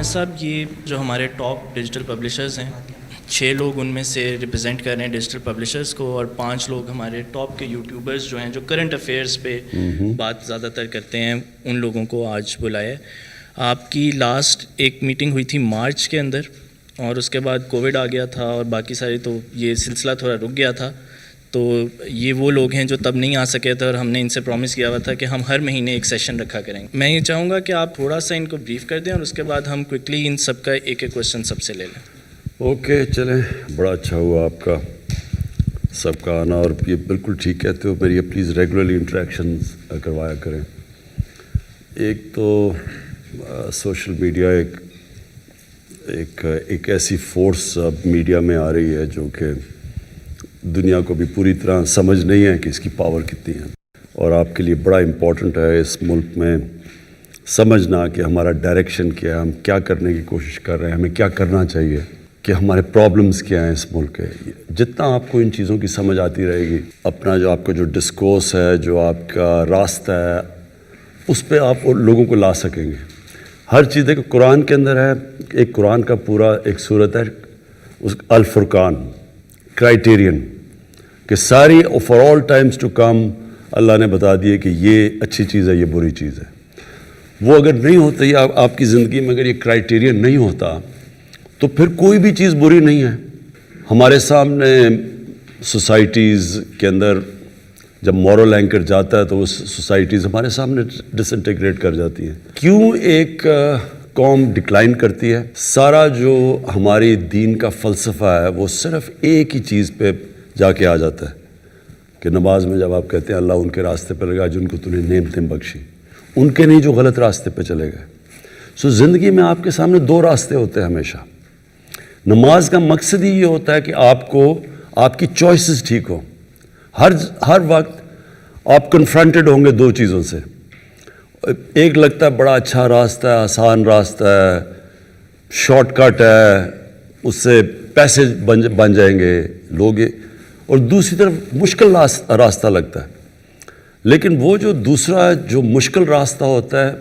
صاحب یہ جو ہمارے ٹاپ ڈیجیٹل پبلشرز ہیں 6 لوگ ان میں سے ریپرزینٹ کر رہے ہیں ڈیجیٹل پبلشرز کو اور 5 لوگ ہمارے ٹاپ کے یوٹیوبرز جو ہیں جو کرنٹ افیئرس پہ بات زیادہ تر کرتے ہیں ان لوگوں کو آج بلایا ہے. آپ کی لاسٹ ایک میٹنگ ہوئی تھی مارچ کے اندر اور اس کے بعد کووڈ آ گیا تھا اور باقی ساری تو یہ سلسلہ تھوڑا رک گیا تھا. تو یہ وہ لوگ ہیں جو تب نہیں آ سکے تھے اور ہم نے ان سے پرومس کیا ہوا تھا کہ ہم ہر مہینے ایک سیشن رکھا کریں گے. میں یہ چاہوں گا کہ آپ تھوڑا سا ان کو بریف کر دیں اور اس کے بعد ہم کوئکلی ان سب کا ایک ایک کویشچن سب سے لے لیں. اوکے چلیں, بڑا اچھا ہوا آپ کا سب کا آنا, اور یہ بالکل ٹھیک کہتے ہو, میری پلیز ریگولرلی انٹریکشنز کروایا کریں. ایک تو سوشل میڈیا ایک ایسی فورس اب میڈیا میں آ رہی ہے جو کہ دنیا کو بھی پوری طرح سمجھ نہیں ہے کہ اس کی پاور کتنی ہے, اور آپ کے لیے بڑا امپورٹنٹ ہے اس ملک میں سمجھنا کہ ہمارا ڈائریکشن کیا ہے, ہم کیا کرنے کی کوشش کر رہے ہیں, ہمیں کیا کرنا چاہیے, کہ ہمارے پرابلمز کیا ہیں اس ملک کے. جتنا آپ کو ان چیزوں کی سمجھ آتی رہے گی, اپنا جو آپ کا جو ڈسکورس ہے, جو آپ کا راستہ ہے, اس پہ آپ لوگوں کو لا سکیں گے. ہر چیز دیکھو قرآن کے اندر ہے, ایک قرآن کا پورا ایک صورت ہے اس الفرقان, کرائٹیرین, کہ ساری for all times to come اللہ نے بتا دیے کہ یہ اچھی چیز ہے, یہ بری چیز ہے. وہ اگر نہیں ہوتا, یا آپ کی زندگی میں اگر یہ کرائٹیرین نہیں ہوتا تو پھر کوئی بھی چیز بری نہیں ہے. ہمارے سامنے سوسائٹیز کے اندر جب مورل اینکر جاتا ہے تو وہ سوسائٹیز ہمارے سامنے ڈس انٹیگریٹ کر جاتی ہیں. کیوں ایک قوم ڈکلائن کرتی ہے؟ سارا جو ہماری دین کا فلسفہ ہے وہ صرف ایک ہی چیز پہ جا کے آ جاتا ہے کہ نماز میں جب آپ کہتے ہیں اللہ ان کے راستے پہ لگا جن کو تو نے نعمتیں بخشی, ان کے نہیں جو غلط راستے پہ چلے گئے. سو زندگی میں آپ کے سامنے 2 راستے ہوتے ہیں ہمیشہ. نماز کا مقصد ہی یہ ہوتا ہے کہ آپ کو آپ کی چوائسز ٹھیک ہوں. ہر وقت آپ کنفرنٹڈ ہوں گے 2 چیزوں سے. ایک لگتا ہے بڑا اچھا راستہ ہے, آسان راستہ ہے, شارٹ کٹ ہے, اس سے پیسے بن جائیں گے لوگ, اور دوسری طرف مشکل راستہ لگتا ہے. لیکن وہ جو دوسرا جو مشکل راستہ ہوتا ہے,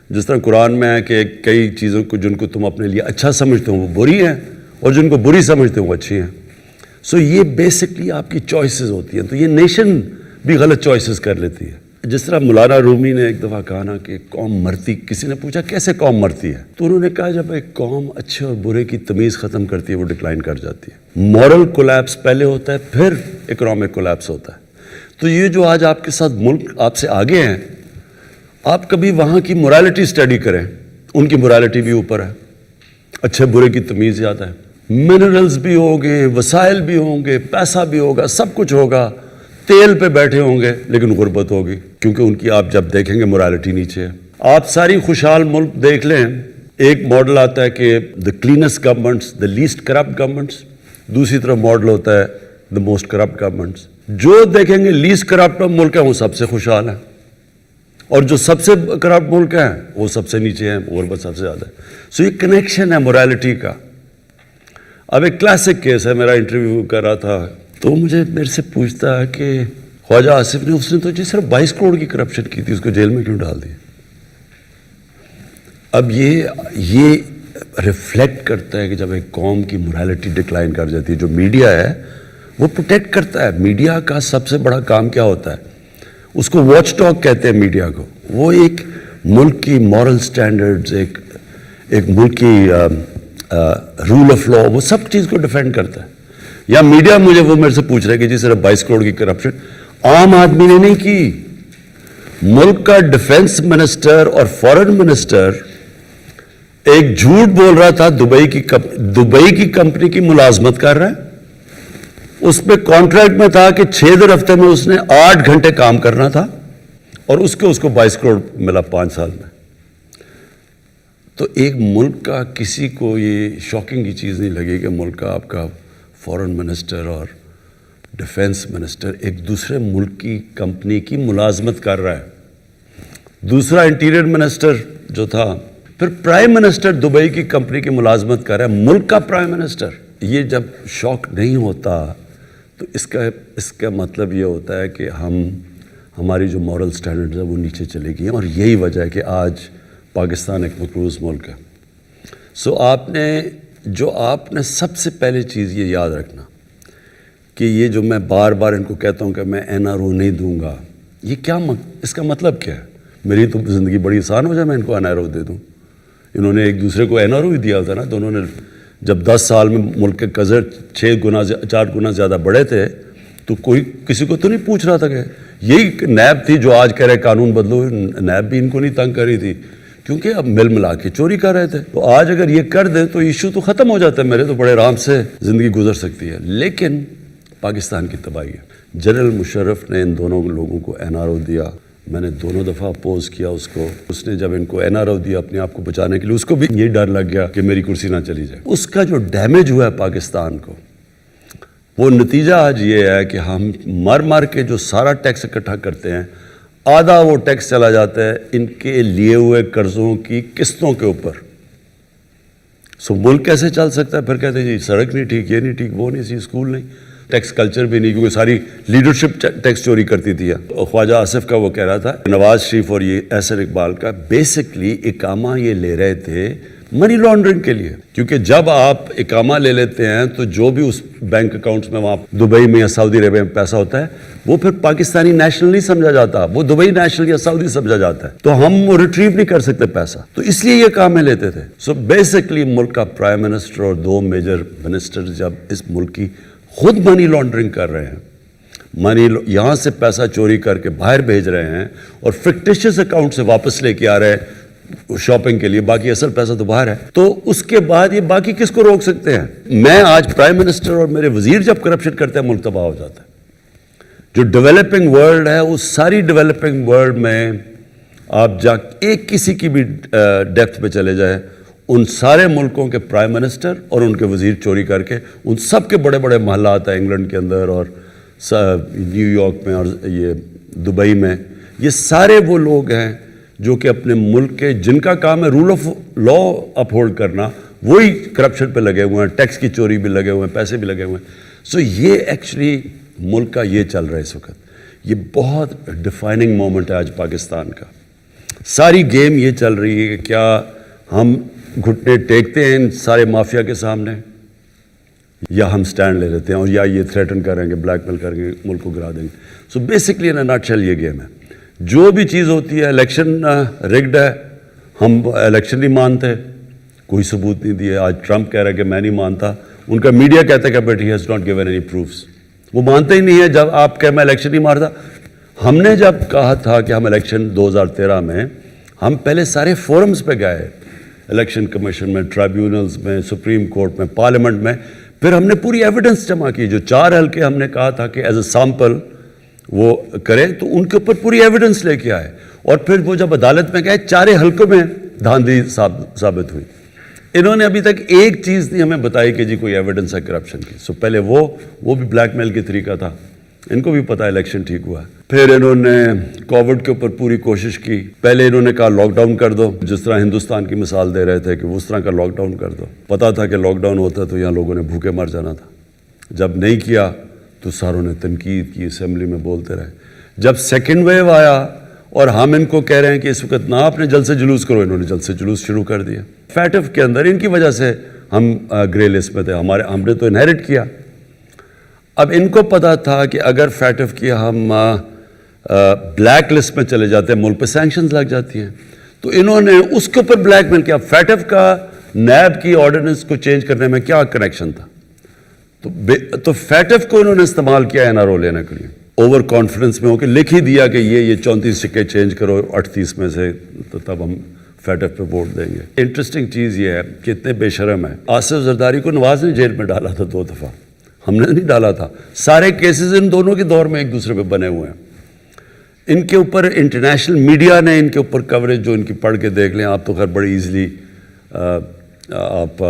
جس طرح قرآن میں ہے کہ کئی چیزوں کو جن کو تم اپنے لیے اچھا سمجھتے ہو وہ بری ہیں, اور جن کو بری سمجھتے ہو وہ اچھی ہیں. سو یہ بیسکلی آپ کی چوائسیز ہوتی ہیں. تو یہ نیشن بھی غلط چوائسیز کر لیتی ہے. جس طرح مولانا رومی نے ایک دفعہ کہا نا کہ قوم مرتی, کسی نے پوچھا کیسے قوم مرتی ہے, تو انہوں نے کہا جب ایک قوم اچھے اور برے کی تمیز ختم کرتی ہے وہ ڈکلائن کر جاتی ہے. مورل کولیپس پہلے ہوتا ہے, پھر اکنامک کولیپس ہوتا ہے. تو یہ جو آج آپ کے ساتھ ملک آپ سے آگے ہیں, آپ کبھی وہاں کی مورالٹی اسٹڈی کریں, ان کی مورالٹی بھی اوپر ہے, اچھے برے کی تمیز زیادہ ہے. منرلز بھی ہوں گے, وسائل بھی ہوں گے, پیسہ بھی ہوگا, سب کچھ ہوگا, تیل پہ بیٹھے ہوں گے, لیکن غربت ہوگی کیونکہ ان کی آپ جب دیکھیں گے مورالٹی نیچے ہے. آپ ساری خوشحال ملک دیکھ لیں, ایک ماڈل آتا ہے کہ the cleanest governments, the least corrupt governments, دوسری طرف ماڈل ہوتا ہے دا موسٹ کرپٹ گورنمنٹس. جو دیکھیں گے لیسٹ کرپٹ ملک ہے وہ سب سے خوشحال ہے, اور جو سب سے کرپٹ ملک ہیں وہ سب سے نیچے ہیں, غربت سب سے زیادہ ہے. سو یہ کنیکشن ہے مورالٹی کا. اب ایک کلاسک کیس ہے, میرا انٹرویو کر رہا تھا تو مجھے میرے سے پوچھتا ہے کہ خواجہ آصف نے, اس نے تو جی صرف 22 کروڑ کی کرپشن کی تھی, اس کو جیل میں کیوں ڈال دیا؟ اب یہ ریفلیکٹ کرتا ہے کہ جب ایک قوم کی مورالٹی ڈکلائن کر جاتی ہے. جو میڈیا ہے وہ پروٹیکٹ کرتا ہے. میڈیا کا سب سے بڑا کام کیا ہوتا ہے, اس کو واچ ڈاگ کہتے ہیں میڈیا کو. وہ ایک ملک کی مورل سٹینڈرڈز, ایک ملک کی رول آف لا, وہ سب چیز کو ڈیفینڈ کرتا ہے. یا میڈیا مجھے وہ میرے سے پوچھ رہے کہ جی صرف 22 کروڑ کی کرپشن عام آدمی نے نہیں کی. ملک کا ڈیفنس منسٹر اور فارن منسٹر ایک جھوٹ بول رہا تھا, دبئی کی کمپنی کی ملازمت کر رہا ہے. اس پہ کانٹریکٹ میں تھا کہ 6 دن ہفتے میں اس نے 8 گھنٹے کام کرنا تھا, اور اس کو 22 کروڑ ملا 5 سال میں. تو ایک ملک کا کسی کو یہ شاکنگ کی چیز نہیں لگے کہ ملک کا آپ کا فارن منسٹر اور ڈیفنس منسٹر ایک دوسرے ملک کی کمپنی کی ملازمت کر رہا ہے. دوسرا انٹیریئر منسٹر جو تھا, پھر پرائم منسٹر دبئی کی کمپنی کی ملازمت کر رہا ہے, ملک کا پرائم منسٹر. یہ جب شوق نہیں ہوتا تو اس کا مطلب یہ ہوتا ہے کہ ہماری جو مورل سٹینڈرڈز ہیں وہ نیچے چلے گئی ہیں, اور یہی وجہ ہے کہ آج پاکستان ایک مقروض ملک ہے. آپ نے سب سے پہلے چیز یہ یاد رکھنا کہ یہ جو میں بار بار ان کو کہتا ہوں کہ میں NRO نہیں دوں گا، یہ کیا اس کا مطلب کیا ہے؟ میری تو زندگی بڑی آسان ہو جائے میں ان کو NRO دے دوں. انہوں نے ایک دوسرے کو NRO ہی دیا تھا نا. تو انہوں نے جب 10 سال میں ملک کے قرض 4 گنا زیادہ بڑھے تھے تو کوئی کسی کو تو نہیں پوچھ رہا تھا کہ یہی نیب تھی جو آج کہہ رہے قانون بدلو. نیب بھی ان کو نہیں تنگ کر رہی تھی کیونکہ اب مل ملا کے چوری کر رہے تھے. تو آج اگر یہ کر دیں تو ایشو تو ختم ہو جاتا ہے، میرے تو بڑے آرام سے زندگی گزر سکتی ہے. لیکن پاکستان کی تباہی ہے. جنرل مشرف نے ان دونوں لوگوں کو NRO دیا، میں نے دونوں دفعہ اپوز کیا اس کو. اس نے جب ان کو NRO دیا اپنے آپ کو بچانے کے لیے، اس کو بھی یہ ڈر لگ گیا کہ میری کرسی نہ چلی جائے. اس کا جو ڈیمیج ہوا ہے پاکستان کو، وہ نتیجہ آج یہ ہے کہ ہم مر کے جو سارا ٹیکس اکٹھا کرتے ہیں، آدھا وہ ٹیکس چلا جاتا ہے ان کے لیے ہوئے قرضوں کی قسطوں کے اوپر. ملک کیسے چل سکتا ہے؟ پھر کہتے ہیں جی سڑک نہیں ٹھیک، یہ نہیں ٹھیک، وہ نہیں سی، اسکول نہیں، ٹیکس کلچر بھی نہیں، کیونکہ ساری لیڈرشپ ٹیکس چوری کرتی تھی. خواجہ آصف کا وہ کہہ رہا تھا، نواز شریف اور یہ احسن اقبال کا بیسکلی اقامہ یہ لے رہے تھے منی لانڈرنگ کے لیے. کیونکہ جب آپ اقامہ لے لیتے ہیں تو جو بھی اس بینک اکاؤنٹس میں وہاں دبئی میں یا سعودی عربیہ میں پیسہ ہوتا ہے وہ پھر پاکستانی نیشنل نہیں سمجھا جاتا، وہ دبئی نیشنل یا سعودی سمجھا جاتا ہے. تو ہم وہ ریٹریو نہیں کر سکتے پیسہ، تو اس لیے یہ اقامے لیتے تھے. بیسکلی ملک کا پرائم منسٹر اور 2 میجر منسٹر جب اس ملک کی خود منی لانڈرنگ کر رہے ہیں، یہاں سے پیسہ چوری کر کے باہر بھیج رہے ہیں اور فکٹیشیس اکاؤنٹ سے واپس لے کے آ رہے ہیں شاپنگ کے لیے، باقی اصل پیسہ تو باہر ہے. تو اس کے بعد یہ باقی کس کو روک سکتے ہیں؟ میں آج پرائم منسٹر اور میرے وزیر جب کرپشن کرتے ہیں ملک تباہ ہو جاتا ہے. جو ڈیولپنگ ورلڈ ہے اس ساری ڈیولپنگ ورلڈ میں آپ ایک کسی کی بھی ڈیپتھ پہ چلے جائیں، ان سارے ملکوں کے پرائم منسٹر اور ان کے وزیر چوری کر کے ان سب کے بڑے بڑے محلات ہیں انگلینڈ کے اندر اور نیو یارک میں اور یہ دبئی میں، یہ سارے وہ لوگ ہیں جو کہ اپنے ملک کے جن کا کام ہے rule of law uphold کرنا، وہی کرپشن پہ لگے ہوئے ہیں، ٹیکس کی چوری بھی لگے ہوئے ہیں، پیسے بھی لگے ہوئے ہیں. یہ ایکچولی ملک کا یہ چل رہا ہے اس وقت. یہ بہت ڈیفائننگ مومنٹ ہے آج پاکستان کا. ساری گیم یہ چل رہی ہے کہ کیا ہم گھٹنے ٹیکتے ہیں ان سارے مافیا کے سامنے یا ہم سٹینڈ لے لیتے ہیں اور یا یہ تھریٹن کریں گے، بلیک میل کریں گے، ملک کو گرا دیں گے. بیسکلی ان نٹ شیل یہ گیم ہے. جو بھی چیز ہوتی ہے، الیکشن رگڈ ہے، ہم الیکشن نہیں مانتے، کوئی ثبوت نہیں دیے. آج ٹرمپ کہہ رہا ہے کہ میں نہیں مانتا، ان کا میڈیا کہتا ہے کہ but he has not given any proofs. وہ مانتے ہی نہیں ہے. جب آپ کہ میں الیکشن نہیں مارتا، ہم نے جب کہا تھا کہ ہم الیکشن 2013 میں، ہم پہلے سارے فورمز پہ گئے، الیکشن کمیشن میں، ٹرائیبیونلز میں، سپریم کورٹ میں، پارلیمنٹ میں. پھر ہم نے پوری ایویڈنس جمع کی. جو 4 حلقے ہم نے کہا تھا کہ ایز اے سیمپل وہ کریں، تو ان کے اوپر پوری ایویڈنس لے کے آئے. اور پھر وہ جب عدالت میں گئے، 4 حلقوں میں دھاندلی ثابت ہوئی. انہوں نے ابھی تک ایک چیز نہیں ہمیں بتائی کہ جی کوئی ایویڈنس ہے کرپشن کی. پہلے وہ بھی بلیک میل کی طریقہ تھا، ان کو بھی پتا الیکشن ٹھیک ہوا ہے. پھر انہوں نے کووڈ کے اوپر پوری کوشش کی. پہلے انہوں نے کہا لاک ڈاؤن کر دو، جس طرح ہندوستان کی مثال دے رہے تھے کہ اس طرح کا لاک ڈاؤن کر دو. پتا تھا کہ لاک ڈاؤن ہوتا تو یہاں لوگوں نے بھوکے مر جانا تھا. جب نہیں کیا تو ساروں نے تنقید کی، اسمبلی میں بولتے رہے. جب سیکنڈ ویو آیا اور ہم ان کو کہہ رہے ہیں کہ اس وقت نہ اپنے جلد سے جلوس کرو، انہوں نے جلد سے جلوس شروع کر دیا. فیٹف کے اندر ان کی وجہ سے ہم گرے لسٹ میں تھے. ہم نے تو انہیرٹ کیا. اب ان کو پتا تھا کہ اگر فیٹف کی ہم بلیک لسٹ میں چلے جاتے ہیں، ملک پہ سینکشنز لگ جاتی ہیں. تو انہوں نے اس کے اوپر بلیک میل کیا. فیٹف کا نیب کی آرڈیننس کو چینج کرنے میں کیا کنیکشن تھا؟ تو فیٹف کو انہوں نے استعمال کیا NRO لینے کے لیے. اوور کانفیڈنس میں ہو کے لکھ ہی دیا کہ یہ 34 سکے چینج کرو 38 میں سے، تو تب ہم فیٹف پہ ووٹ دیں گے. انٹرسٹنگ چیز یہ ہے کہ اتنے بے شرم ہیں. آصف زرداری کو نواز نے جیل میں ڈالا تھا 2 دفعہ، ہم نے نہیں ڈالا تھا. سارے کیسز ان دونوں کے دور میں ایک دوسرے پہ بنے ہوئے ہیں. ان کے اوپر انٹرنیشنل میڈیا نے ان کے اوپر کوریج جو ان کی پڑھ کے دیکھ لیں آپ، تو خیر بڑی ایزلی آپ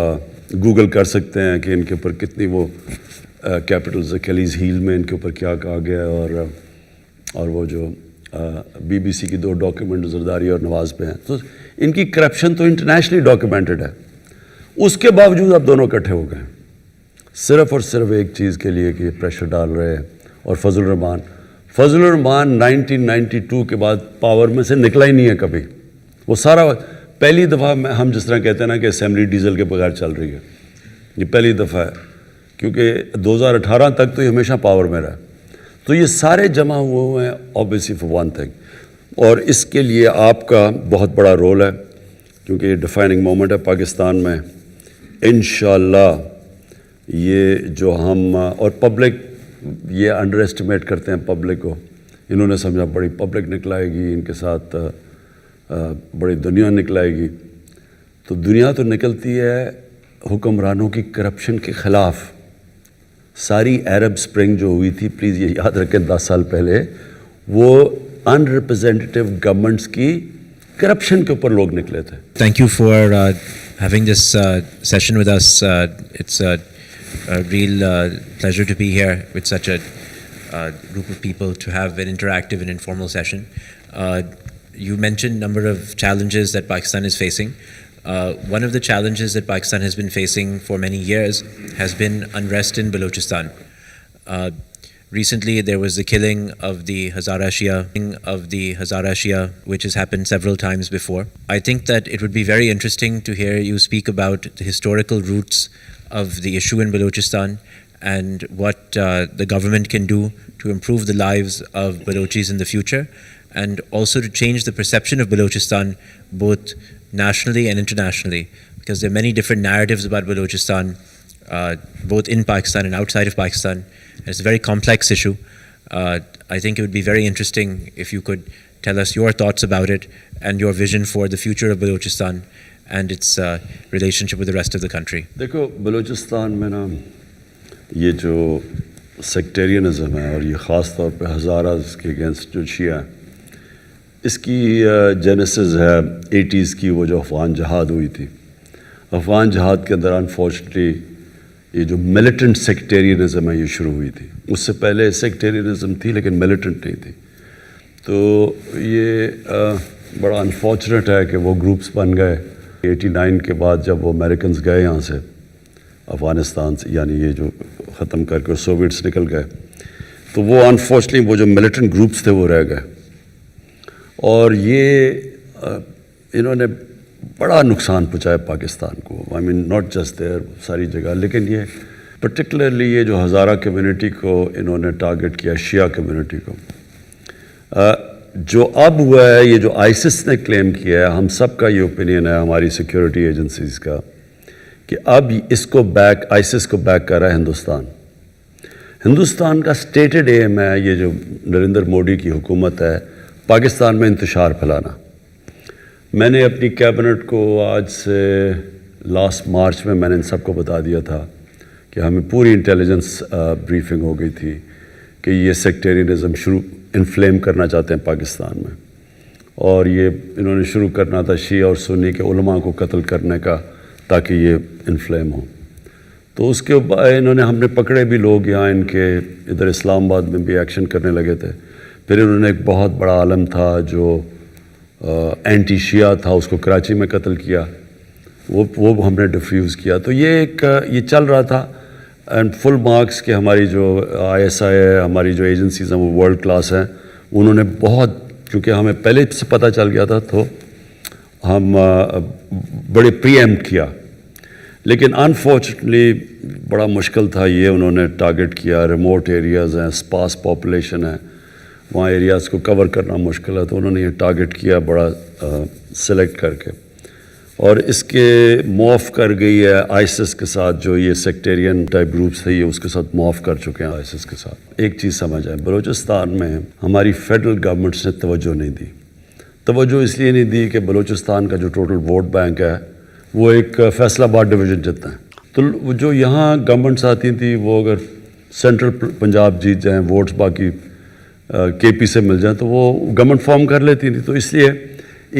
گوگل کر سکتے ہیں کہ ان کے اوپر کتنی وہ کیپٹلز اکیلیز ہیل میں ان کے اوپر کیا کہا گیا ہے. اور وہ جو BBC کی 2 ڈاکیومنٹ زرداری اور نواز پہ ہیں، تو ان کی کرپشن تو انٹرنیشنلی ڈاکیومنٹڈ ہے. اس کے باوجود اب دونوں اکٹھے ہو گئے صرف اور صرف ایک چیز کے لیے کہ یہ پریشر ڈال رہے ہیں. اور فضل الرحمان 1992 کے بعد پاور میں سے نکلا ہی نہیں ہے کبھی. وہ سارا پہلی دفعہ ہم جس طرح کہتے ہیں نا کہ اسمبلی ڈیزل کے بغیر چل رہی ہے، یہ پہلی دفعہ ہے، کیونکہ 2018 تک تو یہ ہمیشہ پاور میں رہا، تو یہ سارے جمع ہوئے ہیں obviously for one thing، اور اس کے لیے آپ کا بہت بڑا رول ہے، کیونکہ یہ ڈیفائننگ مومنٹ ہے پاکستان میں انشاءاللہ۔ یہ جو ہم اور پبلک یہ انڈر اسٹیمیٹ کرتے ہیں پبلک کو، انہوں نے سمجھا بڑی پبلک نکلائے گی، ان کے ساتھ بڑی دنیا نکلائے گی، تو دنیا تو نکلتی ہے حکمرانوں کی کرپشن کے خلاف۔ ساری عرب سپرنگ جو ہوئی تھی، پلیز یہ یاد رکھیں 10 سال پہلے، وہ ان ریپرزینٹیو گورنمنٹس کی کرپشن کے اوپر لوگ نکلے تھے۔ Thank you for having this session with us. It's a real pleasure to be here with such a group of people to have an interactive and informal session. You mentioned a number of challenges that Pakistan is facing. One of the challenges that Pakistan has been facing for many years has been unrest in Balochistan. Recently, there was the killing of the Hazara Shia, which has happened several times before. I think that it would be very interesting to hear you speak about the historical roots of the issue in Balochistan and what the government can do to improve the lives of Balochis in the future, and also to change the perception of Balochistan both nationally and internationally, because there are many different narratives about Balochistan, both in Pakistan and outside of Pakistan. It's a very complex issue. I think it would be very interesting if you could tell us your thoughts about it and your vision for the future of Balochistan and its relationship with the rest of the country. دیکھو بلوچستان میں نا یہ جو sectarianism ہے، اور یہ خاص طور پہ ہزاراز کے اگینسٹ جو شیعہ ہے، اس کی جینیسز ہے 80s کی، وہ جو افغان جہاد ہوئی تھی۔ افغان جہاد کے اندر انفارچونیٹلی یہ جو ملیٹنٹ سیکٹیرینزم ہے یہ شروع ہوئی تھی۔ اس سے پہلے سیکٹیرینزم تھی لیکن ملیٹنٹ نہیں تھی، تو یہ بڑا انفارچونیٹ ہے کہ وہ گروپس بن گئے 89 کے بعد، جب وہ امریکنز گئے یہاں سے افغانستان سے، یعنی یہ جو ختم کر کے سوویٹس نکل گئے، تو وہ انفارچونیٹلی وہ جو ملیٹنٹ گروپس تھے وہ رہ گئے، اور یہ انہوں نے بڑا نقصان پہنچایا پاکستان کو۔ آئی مین ناٹ جسٹ دیر، ساری جگہ، لیکن یہ پرٹیکولرلی یہ جو ہزارہ کمیونٹی کو انہوں نے ٹارگٹ کیا، شیعہ کمیونٹی کو۔ جو اب ہوا ہے، یہ جو آئسس نے کلیم کیا ہے، ہم سب کا یہ اوپینین ہے، ہماری سیکیورٹی ایجنسیز کا، کہ اب اس کو آئسس کو بیک کر رہا ہے ہندوستان۔ ہندوستان کا سٹیٹڈ ایم ہے، یہ جو نریندر مودی کی حکومت ہے، پاکستان میں انتشار پھیلانا۔ میں نے اپنی کیبنٹ کو آج سے لاسٹ مارچ میں نے ان سب کو بتا دیا تھا کہ ہمیں پوری انٹیلیجنس بریفنگ ہو گئی تھی کہ یہ سیکٹیرینزم انفلیم کرنا چاہتے ہیں پاکستان میں، اور یہ انہوں نے شروع کرنا تھا شیعہ اور سنی کے علماء کو قتل کرنے کا، تاکہ یہ انفلیم ہو۔ تو اس کے بعد ہم نے پکڑے بھی لوگ یہاں، ان کے ادھر اسلام آباد میں بھی ایکشن کرنے لگے تھے۔ پھر انہوں نے ایک بہت بڑا عالم تھا جو اینٹی شیعہ تھا، اس کو کراچی میں قتل کیا، وہ ہم نے ڈیفیوز کیا۔ تو یہ چل رہا تھا، اینڈ فل مارکس کہ ہماری جو ISI ہے، ہماری جو ایجنسیز ہیں وہ ورلڈ کلاس ہیں، انہوں نے بہت، کیونکہ ہمیں پہلے سے پتہ چل گیا تھا تو ہم بڑے پری ایمپٹ کیا، لیکن انفارچونیٹلی بڑا مشکل تھا۔ یہ انہوں نے ٹارگٹ کیا، ریموٹ ایریاز ہیں، اسپاس پاپولیشن ہے، وہاں ایریاز کو کور کرنا مشکل ہے، تو انہوں نے یہ ٹارگٹ کیا بڑا سلیکٹ کر کے، اور اس کے معاف کر گئی ہے آئسس کے ساتھ۔ جو یہ سیکٹیرین ٹائپ گروپس تھے، یہ اس کے ساتھ معاف کر چکے ہیں آئسس کے ساتھ۔ ایک چیز سمجھ آئے، بلوچستان میں ہماری فیڈرل گورنمنٹس نے توجہ نہیں دی۔ توجہ اس لیے نہیں دی کہ بلوچستان کا جو ٹوٹل ووٹ بینک ہے وہ ایک فیصل آباد ڈویژن جتنا ہے، تو جو یہاں گورنمنٹس آتی تھیں، وہ اگر سینٹرل پنجاب جیت جائیں، ووٹس باقی KP سے مل جائیں، تو وہ گورنمنٹ فارم کر لیتی تھی۔ تو اس لیے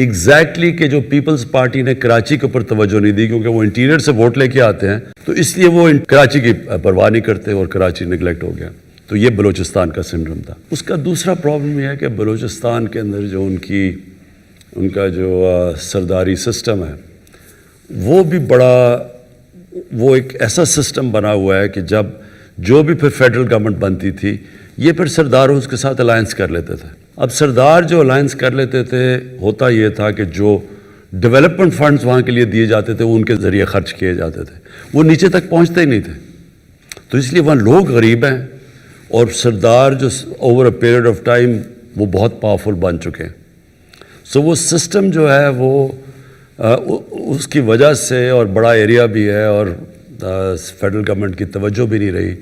ایگزیکٹلی کہ جو پیپلز پارٹی نے کراچی کے اوپر توجہ نہیں دی، کیونکہ وہ انٹیریئر سے ووٹ لے کے آتے ہیں، تو اس لیے وہ کراچی کی پرواہ نہیں کرتے، اور کراچی نگلیکٹ ہو گیا۔ تو یہ بلوچستان کا سنڈروم تھا۔ اس کا دوسرا پرابلم یہ ہے کہ بلوچستان کے اندر جو ان کا جو سرداری سسٹم ہے، وہ ایک ایسا سسٹم بنا ہوا ہے کہ جب جو بھی پھر فیڈرل گورنمنٹ بنتی تھی، یہ پھر سرداروں اس کے ساتھ الائنس کر لیتے تھے۔ اب سردار جو الائنس کر لیتے تھے، ہوتا یہ تھا کہ جو ڈیولپمنٹ فنڈز وہاں کے لیے دیے جاتے تھے، وہ ان کے ذریعے خرچ کیے جاتے تھے، وہ نیچے تک پہنچتے ہی نہیں تھے. تو اس لیے وہاں لوگ غریب ہیں، اور سردار جو over a period of time وہ بہت پاورفل بن چکے ہیں. سو وہ سسٹم جو ہے وہ اس کی وجہ سے، اور بڑا ایریا بھی ہے، اور فیڈرل گورنمنٹ کی توجہ بھی نہیں رہی،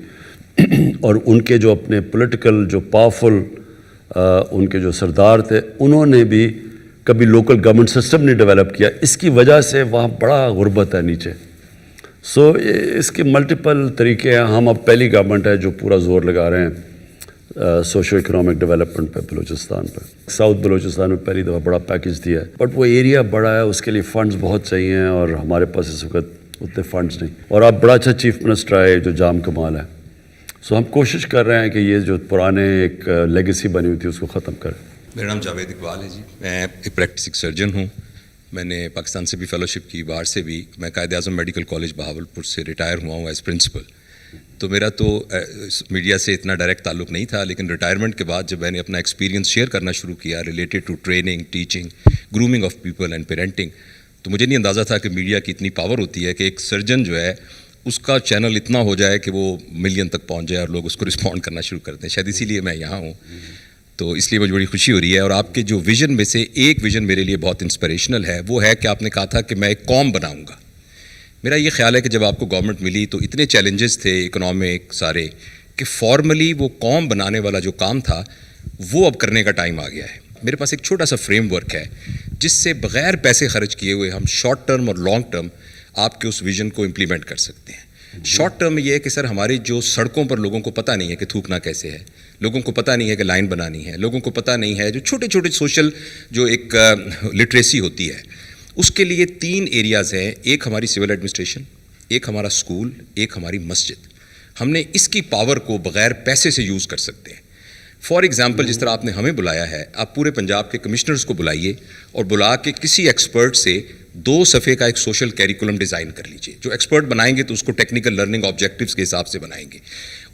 اور ان کے جو اپنے پولیٹیکل جو پاورفل ان کے جو سردار تھے، انہوں نے بھی کبھی لوکل گورنمنٹ سسٹم نہیں ڈیولپ کیا. اس کی وجہ سے وہاں بڑا غربت ہے نیچے. سو اس کے ملٹیپل طریقے ہیں. ہم اب پہلی گورنمنٹ ہے جو پورا زور لگا رہے ہیں سوشو اکنامک ڈیولپمنٹ پہ بلوچستان پہ. ساؤتھ بلوچستان میں پہلی دفعہ بڑا پیکج دیا ہے، بٹ وہ ایریا بڑا ہے، اس کے لیے فنڈز بہت چاہیے ہیں، اور ہمارے پاس اس وقت اتنے فنڈز نہیں. اور آپ بڑا اچھا چیف منسٹر آئے جو جام کمال ہے. سو ہم کوشش کر رہے ہیں کہ یہ جو پرانے ایک لیگیسی بنی ہوئی تھی اس کو ختم کریں. میرا نام جاوید اقبال ہے جی. میں ایک پریکٹسنگ سرجن ہوں. میں نے پاکستان سے بھی فیلوشپ کی، باہر سے بھی. میں قائد اعظم میڈیکل کالج بہاولپور سے ریٹائر ہوا ہوں ایز پرنسپل. تو میرا تو میڈیا سے اتنا ڈائریکٹ تعلق نہیں تھا، لیکن ریٹائرمنٹ کے بعد جب میں نے اپنا ایکسپیرینس شیئر کرنا شروع کیا related to training, teaching, grooming of people and parenting, تو مجھے نہیں اندازہ تھا کہ میڈیا کی اتنی پاور ہوتی ہے کہ ایک سرجن جو ہے اس کا چینل اتنا ہو جائے کہ وہ ملین تک پہنچ جائے اور لوگ اس کو رسپونڈ کرنا شروع کر دیں. شاید اسی لیے میں یہاں ہوں. تو اس لیے مجھے بڑی خوشی ہو رہی ہے. اور آپ کے جو ویژن میں سے ایک ویژن میرے لیے بہت انسپریشنل ہے، وہ ہے کہ آپ نے کہا تھا کہ میں ایک قوم بناؤں گا. میرا یہ خیال ہے کہ جب آپ کو گورنمنٹ ملی تو اتنے چیلنجز تھے اکنامک سارے، کہ فارملی وہ قوم بنانے والا جو کام تھا وہ اب کرنے کا ٹائم آ گیا ہے. میرے پاس ایک چھوٹا سا فریم ورک ہے جس سے بغیر پیسے خرچ کیے ہوئے ہم شارٹ ٹرم اور لانگ ٹرم آپ کے اس ویژن کو امپلیمنٹ کر سکتے ہیں. شارٹ ٹرم میں یہ ہے کہ سر ہماری جو سڑکوں پر لوگوں کو پتہ نہیں ہے کہ تھوکنا کیسے ہے، لوگوں کو پتہ نہیں ہے کہ لائن بنانی ہے، لوگوں کو پتہ نہیں ہے جو چھوٹے چھوٹے سوشل جو ایک لٹریسی ہوتی ہے، اس کے لیے 3 ایریاز ہیں. ایک ہماری سول ایڈمنسٹریشن، ایک ہمارا اسکول، ایک ہماری مسجد. ہم نے اس کی پاور کو بغیر پیسے سے یوز کر سکتے ہیں. فار ایگزامپل جس طرح آپ نے ہمیں بلایا ہے، آپ پورے پنجاب کے کمشنرز کو بلائیے اور بلا کے کسی ایکسپرٹ سے 2 صفحے کا ایک سوشل کیریکولم ڈیزائن کر لیجیے. جو ایکسپرٹ بنائیں گے تو اس کو ٹیکنیکل لرننگ آبجیکٹیوز کے حساب سے بنائیں گے.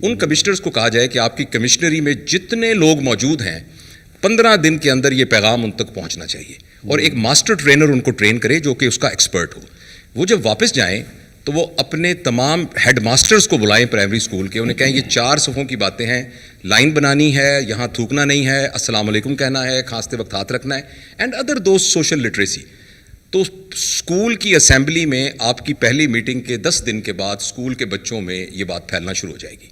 ان کمشنرز کو کہا جائے کہ آپ کی کمشنری میں جتنے لوگ موجود ہیں 15 دن کے اندر یہ پیغام ان تک پہنچنا چاہیے، اور ایک ماسٹر ٹرینر ان کو ٹرین کرے جو کہ اس کا ایکسپرٹ ہو. وہ جب واپس جائیں تو وہ اپنے تمام ہیڈ ماسٹرز کو بلائیں پرائمری اسکول کے، انہیں کہیں یہ 4 صفوں کی باتیں ہیں، لائن بنانی ہے، یہاں تھوکنا نہیں ہے، السلام علیکم کہنا ہے، کھانستے وقت ہاتھ رکھنا ہے، and other those social literacy. تو اسکول کی اسمبلی میں آپ کی پہلی میٹنگ کے 10 دن کے بعد اسکول کے بچوں میں یہ بات پھیلنا شروع ہو جائے گی.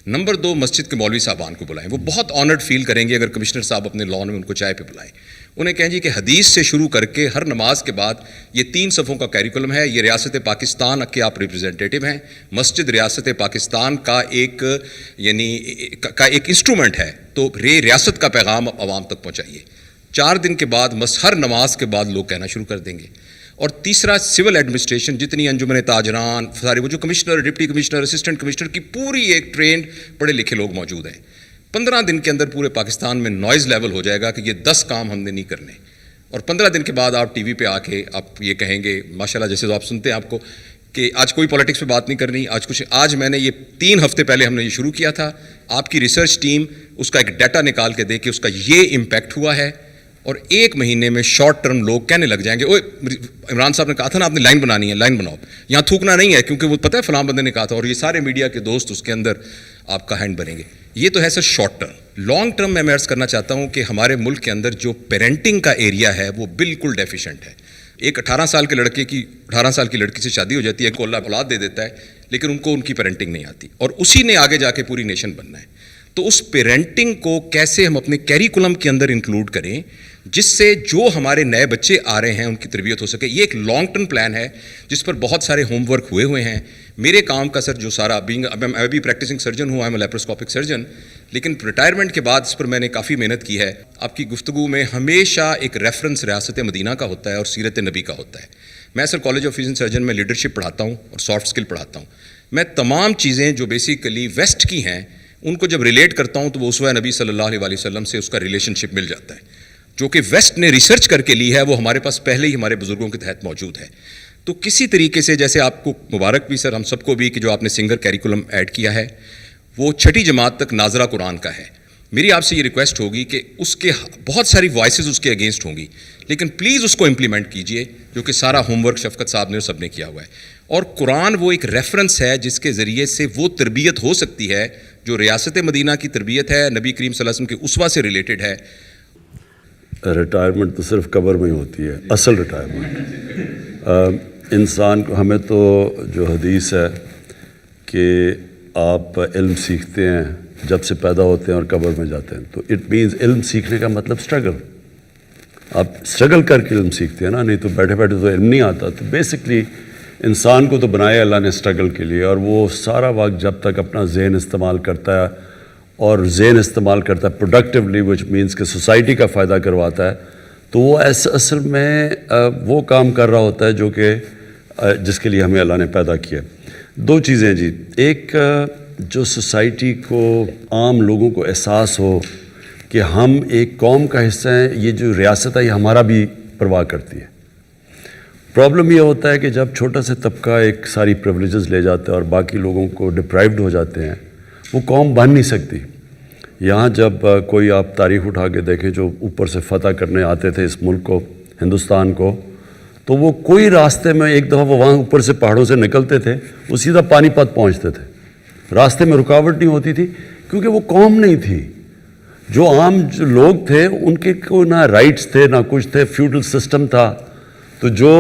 نمبر 2، مسجد کے مولوی صاحبان کو بلائیں. وہ بہت آنرڈ فیل کریں گے اگر کمشنر صاحب اپنے لان میں ان کو چائے پہ بلائیں. انہیں کہیں جی کہ حدیث سے شروع کر کے ہر نماز کے بعد یہ 3 صفوں کا کیریکولم ہے. یہ ریاست پاکستان کے آپ ریپرزینٹیٹیو ہیں. مسجد ریاست پاکستان کا ایک ایک انسٹرومنٹ ہے، تو ریاست کا پیغام عوام تک پہنچائیے. 4 دن کے بعد ہر نماز کے بعد لوگ کہنا شروع کر دیں گے. اور تیسرا، سول ایڈمنسٹریشن، جتنی انجمن تاجران سارے وہ جو commissioner, deputy commissioner, assistant commissioner کی پوری ایک ٹرینڈ پڑھے لکھے لوگ موجود ہیں. 15 دن کے اندر پورے پاکستان میں نوائز لیول ہو جائے گا کہ یہ 10 کام ہم نے نہیں کرنے. اور 15 دن کے بعد آپ ٹی وی پہ آ کے آپ یہ کہیں گے ماشاءاللہ، جیسے تو آپ سنتے ہیں آپ کو کہ آج کوئی پالیٹکس پہ بات نہیں کرنی، آج میں نے یہ 3 ہفتے پہلے ہم نے یہ شروع کیا تھا. آپ کی ریسرچ ٹیم اس کا ایک ڈیٹا نکال کے دے کہ اس کا یہ امپیکٹ ہوا ہے، اور 1 مہینے میں شارٹ ٹرم لوگ کہنے لگ جائیں گے اوے عمران صاحب نے کہا تھا نا آپ نے لائن بنانی ہے، لائن بناؤ، یہاں تھوکنا نہیں ہے کیونکہ وہ پتہ ہے فلاں بندے نے کہا تھا، اور یہ سارے میڈیا کے دوست اس کے اندر آپ کا ہینڈ بنیں گے. یہ تو ہے سر شارٹ ٹرم. لانگ ٹرم میں عرض کرنا چاہتا ہوں کہ ہمارے ملک کے اندر جو پیرنٹنگ کا ایریا ہے وہ بالکل ڈیفیشینٹ ہے. ایک 18 سال کے لڑکے کی 18 سال کی لڑکی سے شادی ہو جاتی ہے، کو اللہ اولاد دے دیتا ہے، لیکن ان کو ان کی پیرنٹنگ نہیں آتی، اور اسی نے آگے جا کے پوری نیشن بننا ہے. تو اس پیرنٹنگ کو کیسے ہم اپنے کیریکولم کے اندر انکلوڈ کریں جس سے جو ہمارے نئے بچے آ رہے ہیں ان کی تربیت ہو سکے. یہ ایک لانگ ٹرم پلان ہے جس پر بہت سارے ہوم ورک ہوئے ہیں. میرے کام کا سر جو سارا میں بھی پریکٹسنگ سرجن ہوں، I am a laparoscopic surgeon, لیکن ریٹائرمنٹ کے بعد اس پر میں نے کافی محنت کی ہے. آپ کی گفتگو میں ہمیشہ ایک ریفرنس ریاست مدینہ کا ہوتا ہے اور سیرت نبی کا ہوتا ہے. میں سر کالج آف فزن سرجن میں لیڈرشپ پڑھاتا ہوں اور سافٹ اسکل پڑھاتا ہوں. میں تمام چیزیں جو بیسیکلی ویسٹ کی ہیں ان کو جب ریلیٹ کرتا ہوں تو وہ اسوہ نبی صلی اللہ علیہ وسلم سے اس کا ریلیشن شپ مل جاتا ہے. جو کہ ویسٹ نے ریسرچ کر کے لی ہے وہ ہمارے پاس پہلے ہی ہمارے بزرگوں کے تحت موجود ہے. تو کسی طریقے سے جیسے آپ کو مبارک بھی سر، ہم سب کو بھی، کہ جو آپ نے سنگر کیریکولم ایڈ کیا ہے وہ 6ٹھی جماعت تک ناظرہ قرآن کا ہے. میری آپ سے یہ ریکویسٹ ہوگی کہ اس کے بہت ساری وائسز اس کے اگینسٹ ہوں گی، لیکن پلیز اس کو امپلیمنٹ کیجئے، جو کہ سارا ہوم ورک شفقت صاحب نے اور سب نے کیا ہوا ہے. اور قرآن وہ ایک ریفرنس ہے جس کے ذریعے سے وہ تربیت ہو سکتی ہے جو ریاست مدینہ کی تربیت ہے، نبی کریم صلی اللہ علیہ وسلم کے اسوہ سے ریلیٹڈ ہے. ریٹائرمنٹ تو صرف قبر میں ہی ہوتی ہے، اصل ریٹائرمنٹ انسان کو. ہمیں تو جو حدیث ہے کہ آپ علم سیکھتے ہیں جب سے پیدا ہوتے ہیں اور قبر میں جاتے ہیں، تو اٹ مینز علم سیکھنے کا مطلب اسٹرگل. آپ اسٹرگل کر کے علم سیکھتے ہیں نا، نہیں تو بیٹھے بیٹھے تو علم نہیں آتا. تو بیسکلی انسان کو تو بنایا اللہ نے اسٹرگل کے لیے، اور وہ سارا وقت جب تک اپنا ذہن استعمال کرتا ہے اور ذہن استعمال کرتا ہے پروڈکٹیولی، وچ مینس کہ سوسائٹی کا فائدہ کرواتا ہے، تو وہ اصل میں وہ کام کر رہا ہوتا ہے جو کہ جس کے لیے ہمیں اللہ نے پیدا کیا. دو چیزیں جی، ایک جو سوسائٹی کو، عام لوگوں کو احساس ہو کہ ہم ایک قوم کا حصہ ہیں، یہ جو ریاست ہے یہ ہمارا بھی پرواہ کرتی ہے. پرابلم یہ ہوتا ہے کہ جب چھوٹا سا طبقہ ایک ساری پریولیجز لے جاتا ہے اور باقی لوگوں کو ڈپرائیوڈ ہو جاتے ہیں، وہ قوم بن نہیں سکتی. یہاں جب کوئی آپ تاریخ اٹھا کے دیکھیں جو اوپر سے فتح کرنے آتے تھے اس ملک کو، ہندوستان کو، تو وہ کوئی راستے میں ایک دفعہ وہ وہاں اوپر سے پہاڑوں سے نکلتے تھے، وہ سیدھا پانی پت پہنچتے تھے. راستے میں رکاوٹ نہیں ہوتی تھی کیونکہ وہ قوم نہیں تھی. جو عام جو لوگ تھے ان کے کوئی نہ رائٹس تھے نہ کچھ تھے، فیوڈل سسٹم تھا. تو جو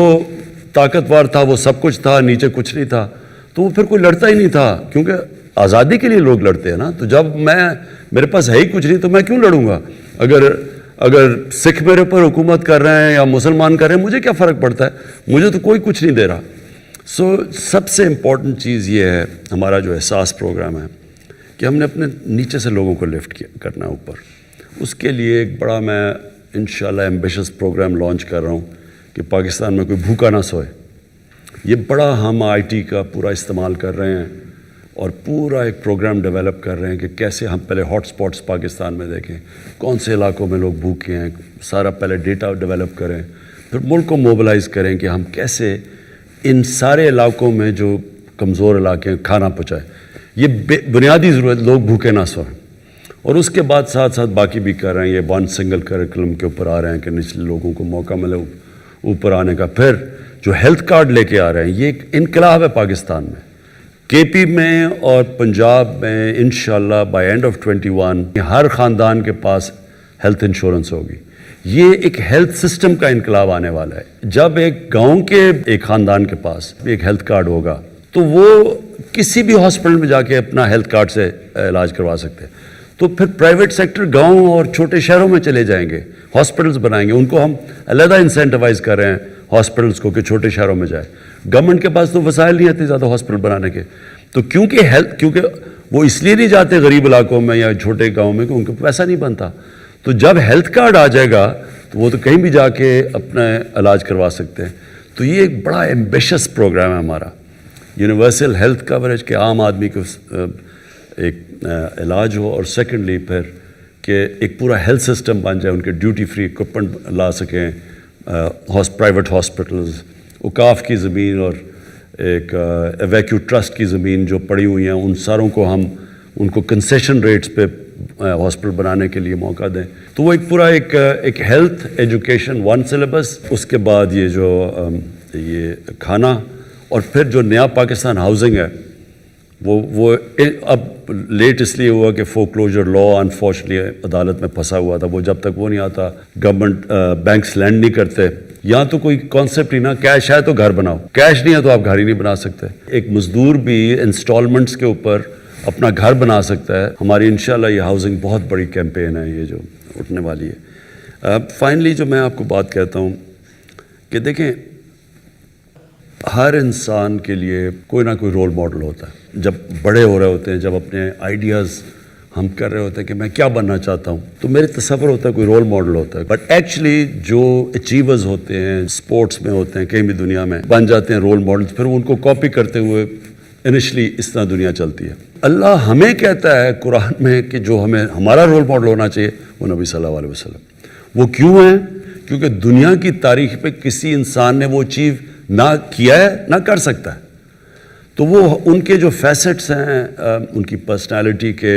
طاقتور تھا وہ سب کچھ تھا، نیچے کچھ نہیں تھا. تو وہ پھر کوئی لڑتا ہی نہیں تھا، کیونکہ آزادی کے لیے لوگ لڑتے ہیں نا. تو جب میرے پاس ہے ہی کچھ نہیں تو میں کیوں لڑوں گا؟ اگر سکھ میرے اوپر حکومت کر رہے ہیں یا مسلمان کر رہے ہیں، مجھے کیا فرق پڑتا ہے؟ مجھے تو کوئی کچھ نہیں دے رہا. سب سے امپورٹنٹ چیز یہ ہے ہمارا جو احساس پروگرام ہے کہ ہم نے اپنے نیچے سے لوگوں کو لفٹ کرنا ہے اوپر. اس کے لیے ایک بڑا میں انشاءاللہ ایمبیشس پروگرام لانچ کر رہا ہوں کہ پاکستان میں کوئی بھوکا نہ سوئے. یہ بڑا ہم آئی ٹی کا پورا استعمال کر رہے ہیں اور پورا ایک پروگرام ڈیولپ کر رہے ہیں کہ کیسے ہم پہلے ہاٹ سپاٹس پاکستان میں دیکھیں، کون سے علاقوں میں لوگ بھوکے ہیں، سارا پہلے ڈیٹا ڈیولپ کریں، پھر ملک کو موبلائز کریں کہ ہم کیسے ان سارے علاقوں میں جو کمزور علاقے ہیں کھانا پہنچائیں. یہ بنیادی ضرورت، لوگ بھوکے نہ سوئیں. اور اس کے بعد ساتھ ساتھ باقی بھی کر رہے ہیں. یہ ون سنگل کریکولم کے اوپر آ رہے ہیں کہ نچلے لوگوں کو موقع ملے اوپر آنے کا. پھر جو ہیلتھ کارڈ لے کے آ رہے ہیں، یہ ایک انقلاب ہے پاکستان میں. کے پی میں اور پنجاب میں انشاءاللہ بائی اینڈ آف 21 ہر خاندان کے پاس ہیلتھ انشورنس ہوگی. یہ ایک ہیلتھ سسٹم کا انقلاب آنے والا ہے. جب ایک گاؤں کے ایک خاندان کے پاس ایک ہیلتھ کارڈ ہوگا تو وہ کسی بھی ہاسپٹل میں جا کے اپنا ہیلتھ کارڈ سے علاج کروا سکتے ہیں. تو پھر پرائیویٹ سیکٹر گاؤں اور چھوٹے شہروں میں چلے جائیں گے، ہاسپٹلز بنائیں گے. ان کو ہم علیحدہ انسینٹیوائز کر رہے ہیں ہاسپٹلز کو کہ چھوٹے شہروں میں جائے. گورنمنٹ کے پاس تو وسائل نہیں آتے زیادہ ہاسپٹل بنانے کے. تو کیونکہ وہ اس لیے نہیں جاتے غریب علاقوں میں یا چھوٹے گاؤں میں کہ ان کو پیسہ نہیں بنتا. تو جب ہیلتھ کارڈ آ جائے گا تو وہ تو کہیں بھی جا کے اپنا علاج کروا سکتے ہیں. تو یہ ایک بڑا ایمبیشس پروگرام ہے ہمارا، یونیورسل ہیلتھ کوریج، کہ عام آدمی کو ایک علاج ہو، اور سیکنڈلی پھر کہ ایک پورا ہیلتھ سسٹم بن جائے، ان کے ڈیوٹی فری اکوپمنٹ لا سکیں. پرائیویٹ ہاسپٹلز، اوقاف کی زمین اور ایک ایویکیو ٹرسٹ کی زمین جو پڑی ہوئی ہیں، ان ساروں کو ہم ان کو کنسیشن ریٹس پہ ہاسپٹل بنانے کے لیے موقع دیں. تو وہ ایک پورا ایک ہیلتھ ایجوکیشن ون سلیبس. اس کے بعد یہ جو یہ کھانا، اور پھر جو نیا پاکستان ہاؤسنگ ہے وہ اب لیٹ اس لیے ہوا کہ فورکلوجر لا انفارچونیٹلی عدالت میں پھنسا ہوا تھا. وہ جب تک وہ نہیں آتا گورنمنٹ بینکس لینڈ نہیں کرتے. یہاں تو کوئی کانسیپٹ ہی نہ، کیش ہے تو گھر بناؤ، کیش نہیں ہے تو آپ گھر ہی نہیں بنا سکتے. ایک مزدور بھی انسٹالمنٹس کے اوپر اپنا گھر بنا سکتا ہے. ہماری انشاءاللہ یہ ہاؤسنگ بہت بڑی کیمپین ہے یہ جو اٹھنے والی ہے. فائنلی جو میں آپ کو بات کہتا ہوں کہ دیکھیں، ہر انسان کے لیے کوئی نہ کوئی رول ماڈل ہوتا ہے. جب بڑے ہو رہے ہوتے ہیں، جب اپنے آئیڈیاز ہم کر رہے ہوتے ہیں کہ میں کیا بننا چاہتا ہوں، تو میرے تصور ہوتا ہے کوئی رول ماڈل ہوتا ہے. بٹ ایکچولی جو اچیورز ہوتے ہیں، اسپورٹس میں ہوتے ہیں، کہیں بھی دنیا میں بن جاتے ہیں رول ماڈلز، پھر ان کو کاپی کرتے ہوئے انیشلی اس طرح دنیا چلتی ہے. اللہ ہمیں کہتا ہے قرآن میں کہ جو ہمارا رول ماڈل ہونا چاہیے وہ نبی صلی اللہ علیہ وسلم. وہ کیوں ہیں؟ کیونکہ دنیا کی تاریخ پہ کسی انسان نے وہ اچیو نہ کیا ہے نہ کر سکتا ہے. تو وہ ان کے جو فیسٹس ہیں، ان کی پرسنالٹی کے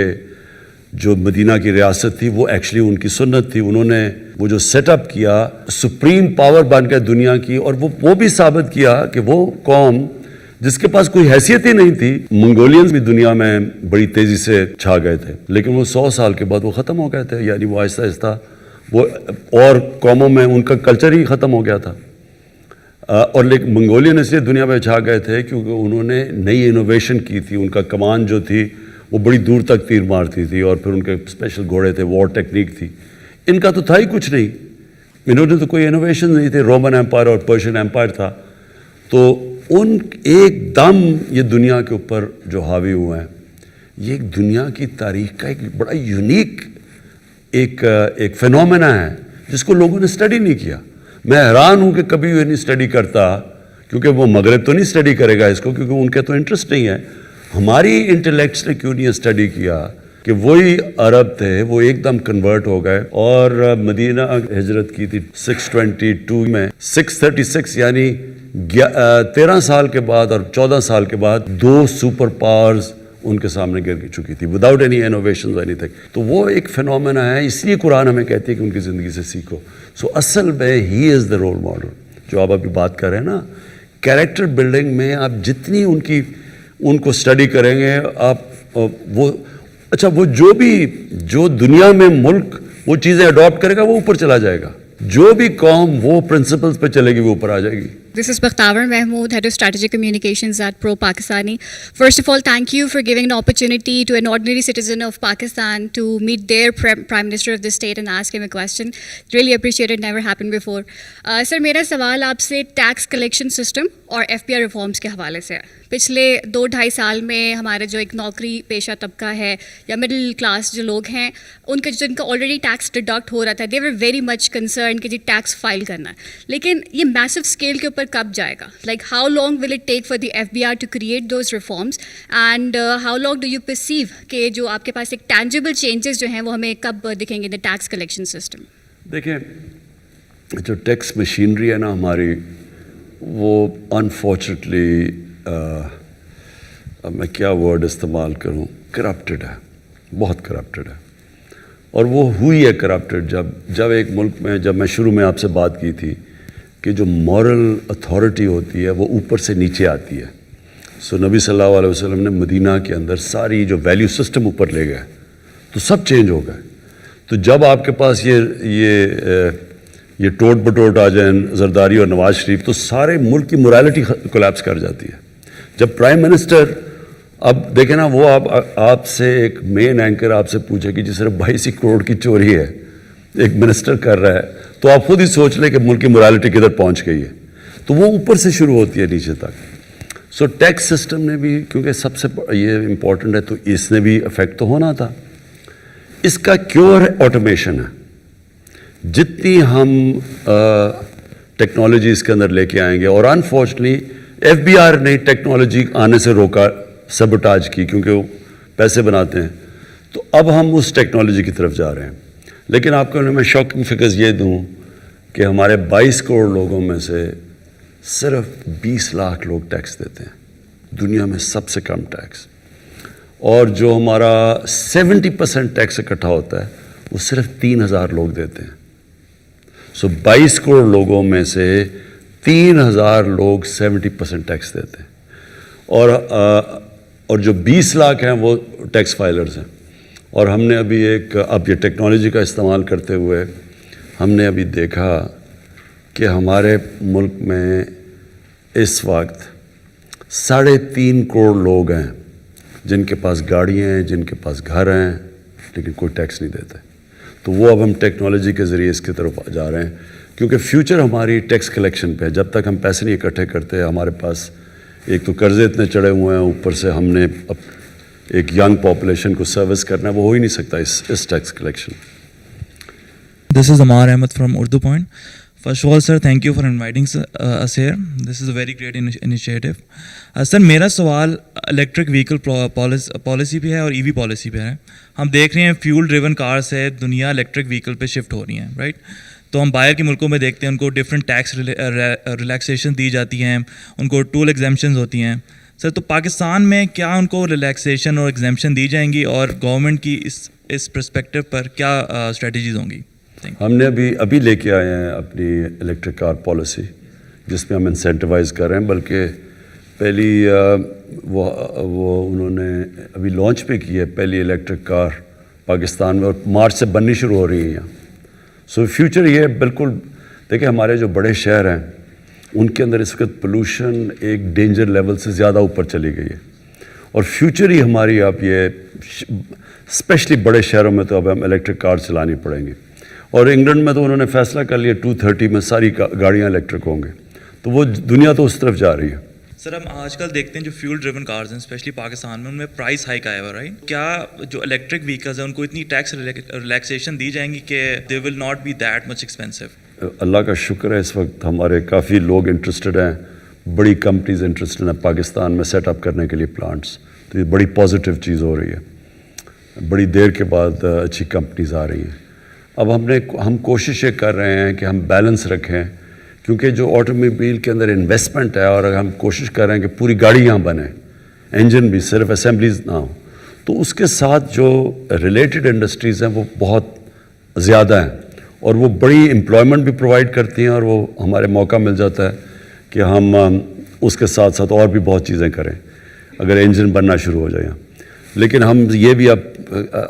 جو مدینہ کی ریاست تھی وہ ایکچولی ان کی سنت تھی. انہوں نے وہ جو سیٹ اپ کیا سپریم پاور بن گیا دنیا کی, اور وہ بھی ثابت کیا کہ وہ قوم جس کے پاس کوئی حیثیت ہی نہیں تھی. منگولینز بھی دنیا میں بڑی تیزی سے چھا گئے تھے, لیکن وہ 100 سال کے بعد وہ ختم ہو گئے تھے. یعنی وہ آہستہ آہستہ وہ اور قوموں میں ان کا کلچر ہی ختم ہو گیا تھا. اور لیکن منگولین اس لیے دنیا میں چھا گئے تھے کیونکہ انہوں نے نئی انوویشن کی تھی. ان کا کمان جو تھی وہ بڑی دور تک تیر مارتی تھی, اور پھر ان کے اسپیشل گھوڑے تھے, وار ٹیکنیک تھی. ان کا تو تھا ہی کچھ نہیں, انہوں نے تو کوئی انوویشن نہیں تھے. رومن ایمپائر اور پرشین ایمپائر تھا. تو ان ایک دم یہ دنیا کے اوپر جو حاوی ہوئے ہیں, یہ ایک دنیا کی تاریخ کا ایک بڑا یونیک ایک فینومینا ہے جس کو لوگوں نے اسٹڈی نہیں کیا. میں حیران ہوں کہ کبھی یہ نہیں اسٹڈی کرتا, کیونکہ وہ مغرب تو نہیں اسٹڈی کرے گا اس کو, کیونکہ ان کے تو انٹرسٹ نہیں ہے. ہماری انٹلیکٹس نے کیوں نہیں اسٹڈی کیا کہ وہی عرب تھے, وہ ایک دم کنورٹ ہو گئے اور مدینہ ہجرت کی تھی 622 میں, 636 یعنی 13 سال کے بعد اور 14 سال کے بعد 2 سپر پاورز ان کے سامنے گر چکی تھی without any innovations any thing. تو وہ ایک فینومینا ہے, اس لیے قرآن ہمیں کہتی ہے کہ ان کی زندگی سے سیکھو. سو اصل میں ہی از دا رول ماڈل جو آپ ابھی بات کر رہے ہیں نا. کیریکٹر بلڈنگ میں آپ جتنی ان کو اسٹڈی کریں گے, آپ وہ اچھا وہ جو دنیا میں ملک وہ چیزیں اڈاپٹ کرے گا وہ اوپر چلا جائے گا. جو بھی قوم وہ پرنسپلز پہ چلے گی وہ اوپر آ جائے گی. This is Bakhtavar Mahmood, Head of Strategic Communications at Pro Pakistani. First of all, thank you for giving an opportunity to an ordinary citizen of Pakistan to meet their Prime Minister of the state and ask him a question. Really appreciate it, never happened before. Sir, میرا سوال آپ سے tax collection system اور FBR reforms کے حوالے سے ہے. پچھلے 2-2.5 سال میں ہمارے جو ایک نوکری پیشہ طبقہ ہے یا مڈل کلاس جو لوگ ہیں, ان کا جن کا آلریڈی ٹیکس ڈیڈکٹ ہو رہا تھا, دے ور ویری مچ کنسرن کہ جی ٹیکس فائل کرنا ہے. لیکن یہ میسو اسکیل کے اوپر کب جائے گا؟ Like how long will it take for the FBR to create those reforms, and how long do you perceive کہ جو آپ کے پاس ایک ٹینجیبل چینجز جو ہیں وہ ہمیں کب دکھیں گے ان دا ٹیکس کلیکشن سسٹم؟ دیکھیں, جو ٹیکس مشینری ہے نا ہماری, وہ انفارچونیٹلی میں کیا ورڈ استعمال کروں, کرپٹڈ ہے, بہت کرپٹڈ ہے. اور وہ ہوئی ہے کرپٹڈ جب ایک ملک میں, جب میں شروع میں آپ سے بات کی تھی کہ جو مورل اتھارٹی ہوتی ہے وہ اوپر سے نیچے آتی ہے. سو نبی صلی اللہ علیہ وسلم نے مدینہ کے اندر ساری جو ویلیو سسٹم اوپر لے گئے تو سب چینج ہو گئے. تو جب آپ کے پاس یہ ٹوٹ بٹوٹ آ جائیں زرداری اور نواز شریف, تو سارے ملک کی مورالٹی کولیپس کر جاتی ہے. جب پرائم منسٹر, اب دیکھیں نا, وہ آپ سے ایک مین اینکر آپ سے پوچھے کہ جس طرح 22 کروڑ کی چوری ہے ایک منسٹر کر رہا ہے, تو آپ خود ہی سوچ لیں کہ ملک کی مورالٹی کدھر پہنچ گئی ہے. تو وہ اوپر سے شروع ہوتی ہے نیچے تک. سو ٹیکس سسٹم نے بھی, کیونکہ سب سے یہ امپورٹنٹ ہے, تو اس نے بھی افیکٹ تو ہونا تھا. اس کا کیور آٹومیشن ہے. جتنی ہم ٹیکنالوجی اس کے اندر لے کے آئیں گے, اور انفارچونیٹلی FBR نے ٹیکنالوجی آنے سے روکا, سبوٹاج کی, کیونکہ وہ پیسے بناتے ہیں. تو اب ہم اس ٹیکنالوجی کی طرف جا رہے ہیں. لیکن آپ کو میں شاکنگ فگرز یہ دوں کہ ہمارے 22 کروڑ لوگوں میں سے صرف 20 لاکھ لوگ ٹیکس دیتے ہیں, دنیا میں سب سے کم ٹیکس. اور جو ہمارا 70% ٹیکس اکٹھا ہوتا ہے وہ صرف 3000 لوگ دیتے ہیں. سو 22 کروڑ لوگوں میں سے 3000 لوگ 70% ٹیکس دیتے ہیں. اور جو 20 لاکھ ہیں وہ ٹیکس فائلرز ہیں. اور ہم نے ابھی اب یہ ٹیکنالوجی کا استعمال کرتے ہوئے ہم نے ابھی دیکھا کہ ہمارے ملک میں اس وقت 3.5 کروڑ لوگ ہیں جن کے پاس گاڑیاں ہیں, جن کے پاس گھر ہیں, لیکن کوئی ٹیکس نہیں دیتے. تو وہ اب ہم ٹیکنالوجی کے ذریعے اس کی طرف جا رہے ہیں, کیونکہ فیوچر ہماری ٹیکس کلیکشن پہ ہے. جب تک ہم پیسے نہیں اکٹھے کرتے, ہمارے پاس ایک تو قرضے اتنے چڑھے ہوئے ہیں, اوپر سے ہم نے ایک ینگ پاپولیشن کو سروس کرنا ہے, وہ ہو ہی نہیں سکتا اس tax collection. This is Amar Ahmed from Urdu Point. First of all, sir, thank you for inviting us here. This is a very great initiative. Sir, میرا سوال الیکٹرک وہیکل پالیسی پہ ہے اور EV پالیسی پہ ہے. ہم دیکھ رہے ہیں فیول ڈریون کار سے دنیا الیکٹرک وہیکل پہ شفٹ ہو رہی ہیں, رائٹ؟ تو ہم باہر کے ملکوں میں دیکھتے ہیں ان کو ڈفرینٹ ٹیکس ریلیکسیشن دی جاتی ہیں, ان کو ٹول ایگزیمپشنز ہوتی ہیں. سر تو پاکستان میں کیا ان کو ریلیکسیشن اور ایگزیمپشن دی جائیں گی اور گورنمنٹ کی اس پرسپیکٹو پر کیا اسٹریٹجیز ہوں گی؟ ہم نے ابھی لے کے آئے ہیں اپنی الیکٹرک کار پالیسی جس میں ہم انسینٹیوائز کر رہے ہیں، بلکہ پہلی وہ انہوں نے ابھی لانچ پہ کی ہے پہلی الیکٹرک کار پاکستان میں، اور مارچ سے بننی شروع ہو رہی ہیں یہاں. سو فیوچر یہ بالکل دیکھیں، ہمارے جو بڑے شہر ہیں ان کے اندر اس وقت پولوشن ایک ڈینجر لیول سے زیادہ اوپر چلی گئی ہے، اور فیوچر ہی ہماری اب یہ اسپیشلی بڑے شہروں میں تو اب ہم الیکٹرک کار چلانی پڑیں گی. اور انگلینڈ میں تو انہوں نے فیصلہ کر لیا 2030 میں ساری گاڑیاں الیکٹرک ہوں گے، تو وہ دنیا تو اس طرف جا رہی ہے. سر ہم آج کل دیکھتے ہیں جو فیول ڈریون کارز ہیں اسپیشلی پاکستان میں، ان میں پرائس ہائیک آیا ہوا رائٹ. کیا جو الیکٹرک وہیکلز ہیں ان کو اتنی ٹیکس ریلیکسیشن دی جائیں گی کہ they will not be that much expensive? اللہ کا شکر ہے اس وقت ہمارے کافی لوگ انٹرسٹڈ ہیں، بڑی کمپنیز انٹرسٹڈ ہیں پاکستان میں سیٹ اپ کرنے کے لیے پلانٹس. تو یہ بڑی پازیٹیو چیز ہو رہی ہے، بڑی دیر کے بعد اچھی کمپنیز آ رہی ہیں. اب ہم کوشش یہ کر رہے ہیں کہ ہم بیلنس رکھیں، کیونکہ جو آٹو موبائل کے اندر انویسٹمنٹ ہے، اور اگر ہم کوشش کر رہے ہیں کہ پوری گاڑی یہاں بنے، انجن بھی صرف اسمبلیز نہ ہوں، تو اس کے ساتھ جو ریلیٹڈ انڈسٹریز ہیں وہ بہت زیادہ ہیں، اور وہ بڑی امپلائمنٹ بھی پرووائڈ کرتی ہیں، اور وہ ہمارے موقع مل جاتا ہے کہ ہم اس کے ساتھ ساتھ اور بھی بہت چیزیں کریں اگر انجن بننا شروع ہو جائے. لیکن ہم یہ بھی اب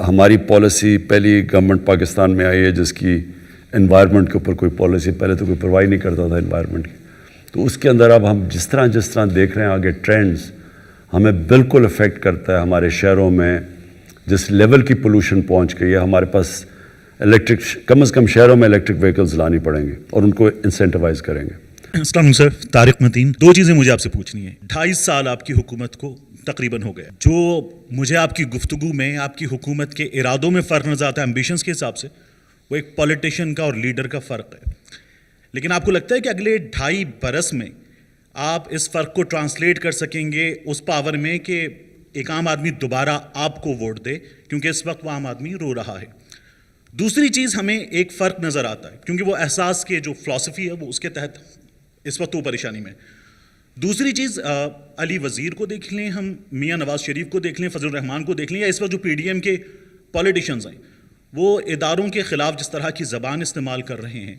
ہماری پالیسی پہلی گورنمنٹ پاکستان میں آئی ہے جس کی انوائرمنٹ کے اوپر کوئی پالیسی پہلے تو کوئی پرووائڈ نہیں کرتا تھا انوائرمنٹ کی. تو اس کے اندر اب ہم جس طرح دیکھ رہے ہیں آگے ٹرینڈز ہمیں بالکل افیکٹ کرتا ہے. ہمارے شہروں میں جس لیول کی پولوشن پہنچ گئی ہے، ہمارے پاس الیکٹرک کم از کم شہروں میں الیکٹرک وہیکلز لانی پڑیں گے اور ان کو انسینٹیوائز کریں گے. السلام علیکم سر، طارق متین. 2 چیزیں مجھے آپ سے پوچھنی ہیں. 2.5 سال آپ کی حکومت کو تقریباً ہو گیا. جو مجھے آپ کی گفتگو میں آپ کی حکومت کے ارادوں میں فرق نظر آتا ہے ایمبیشنز کے حساب سے، وہ ایک پولیٹیشین کا اور لیڈر کا فرق ہے. لیکن آپ کو لگتا ہے کہ اگلے 2.5 برس میں آپ اس فرق کو ٹرانسلیٹ کر سکیں گے اس پاور میں کہ ایک عام آدمی دوبارہ آپ کو ووٹ دے، کیونکہ اس وقت وہ عام آدمی رو رہا ہے. دوسری چیز ہمیں ایک فرق نظر آتا ہے، کیونکہ وہ احساس کے جو فلسفی ہے وہ اس کے تحت اس وقت وہ پریشانی میں. دوسری چیز علی وزیر کو دیکھ لیں، ہم میاں نواز شریف کو دیکھ لیں، فضل الرحمان کو دیکھ لیں، یا اس وقت جو پی ڈی ایم کے پولیٹیشنز ہیں وہ اداروں کے خلاف جس طرح کی زبان استعمال کر رہے ہیں،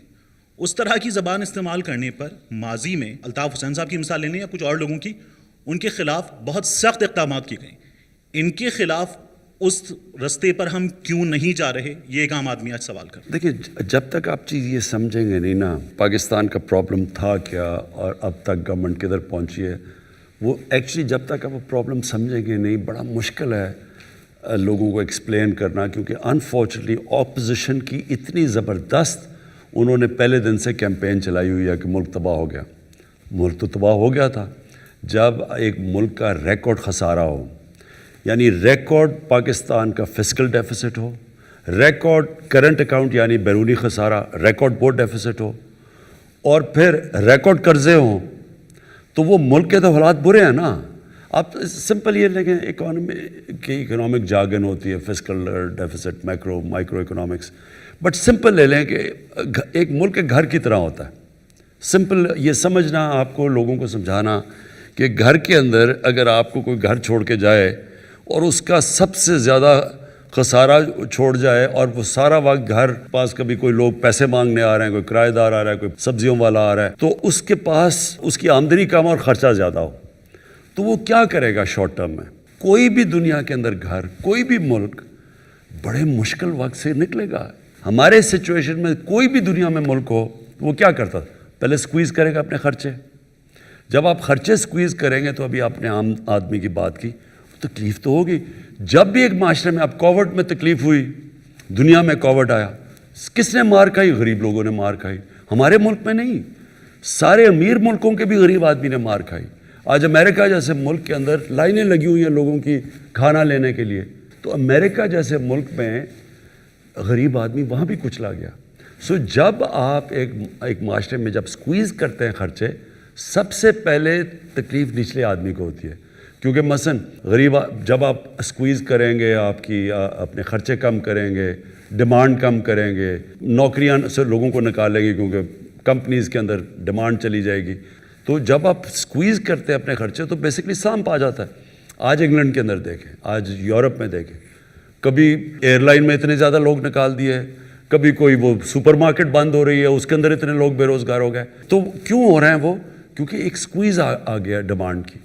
اس طرح کی زبان استعمال کرنے پر ماضی میں الطاف حسین صاحب کی مثال لے لیں یا کچھ اور لوگوں کی، ان کے خلاف بہت سخت اقدامات کیے گئے. ان کے خلاف اس رستے پر ہم کیوں نہیں جا رہے، یہ ایک عام آدمی آج سوال کر. دیکھیے، جب تک آپ چیز یہ سمجھیں گے نہیں نا پاکستان کا پرابلم تھا کیا اور اب تک گورنمنٹ کدھر پہنچی ہے، وہ ایکچولی جب تک آپ پرابلم سمجھیں گے نہیں بڑا مشکل ہے لوگوں کو ایکسپلین کرنا. کیونکہ انفارچونیٹلی اپوزیشن کی اتنی زبردست انہوں نے پہلے دن سے کیمپین چلائی ہوئی ہے کہ ملک تباہ ہو گیا. ملک تو تباہ ہو گیا تھا جب ایک ملک کا ریکارڈ خسارہ ہو، یعنی ریکارڈ پاکستان کا فسکل ڈیفیسٹ ہو، ریکارڈ کرنٹ اکاؤنٹ یعنی بیرونی خسارہ، ریکارڈ بورڈ ڈیفیسٹ ہو، اور پھر ریکارڈ قرضے ہوں، تو وہ ملک کے تو حالات برے ہیں نا. آپ سمپل یہ لیں اکانومی کی اکنامک جاگن ہوتی ہے، fiscal deficits, micro economics, but simple لے لیں کہ ایک ملک کے گھر کی طرح ہوتا ہے. سمپل یہ سمجھنا، آپ کو لوگوں کو سمجھانا کہ گھر کے اندر اگر آپ کو کوئی گھر چھوڑ کے جائے اور اس کا سب سے زیادہ خسارہ چھوڑ جائے، اور وہ سارا وقت گھر پاس کبھی کوئی لوگ پیسے مانگنے آ رہے ہیں، کوئی کرایہ دار آ رہا ہے، کوئی سبزیوں والا آ رہا ہے، تو اس کے پاس اس کی آمدنی کم اور خرچہ زیادہ ہو، تو وہ کیا کرے گا شارٹ ٹرم میں؟ کوئی بھی دنیا کے اندر گھر، کوئی بھی ملک بڑے مشکل وقت سے نکلے گا. ہمارے سچویشن میں کوئی بھی دنیا میں ملک ہو، وہ کیا کرتا؟ پہلے سکویز کرے گا اپنے خرچے. جب آپ خرچے سکویز کریں گے تو ابھی آپ نے عام آدمی کی بات کی، تکلیف تو ہوگی. جب بھی ایک معاشرے میں اب کووڈ میں تکلیف ہوئی، دنیا میں کووڈ آیا، کس نے مار کھائی؟ غریب لوگوں نے مار کھائی. ہمارے ملک میں نہیں، سارے امیر ملکوں کے بھی غریب آدمی نے مار کھائی. آج امریکہ جیسے ملک کے اندر لائنیں لگی ہوئی ہیں لوگوں کی کھانا لینے کے لیے، تو امریکہ جیسے ملک میں غریب آدمی وہاں بھی کچلا گیا. سو جب آپ ایک معاشرے میں جب سکویز کرتے ہیں خرچے، سب سے پہلے تکلیف نچلے آدمی کو ہوتی ہے. کیونکہ مثلا غریب جب آپ سکویز کریں گے، آپ کی اپنے خرچے کم کریں گے، ڈیمانڈ کم کریں گے، نوکریاں سے لوگوں کو نکالیں گے کیونکہ کمپنیز کے اندر ڈیمانڈ چلی جائے گی. تو جب آپ سکویز کرتے ہیں اپنے خرچے تو بیسکلی سانپ آ جاتا ہے. آج انگلینڈ کے اندر دیکھیں, آج یورپ میں دیکھیں, کبھی ایئر لائن میں اتنے زیادہ لوگ نکال دیے, کبھی کوئی وہ سپر مارکیٹ بند ہو رہی ہے اس کے اندر اتنے لوگ بے روزگار ہو گئے. تو کیوں ہو رہے ہیں وہ؟ کیونکہ ایک سکویز آ گیا ڈیمانڈ کی.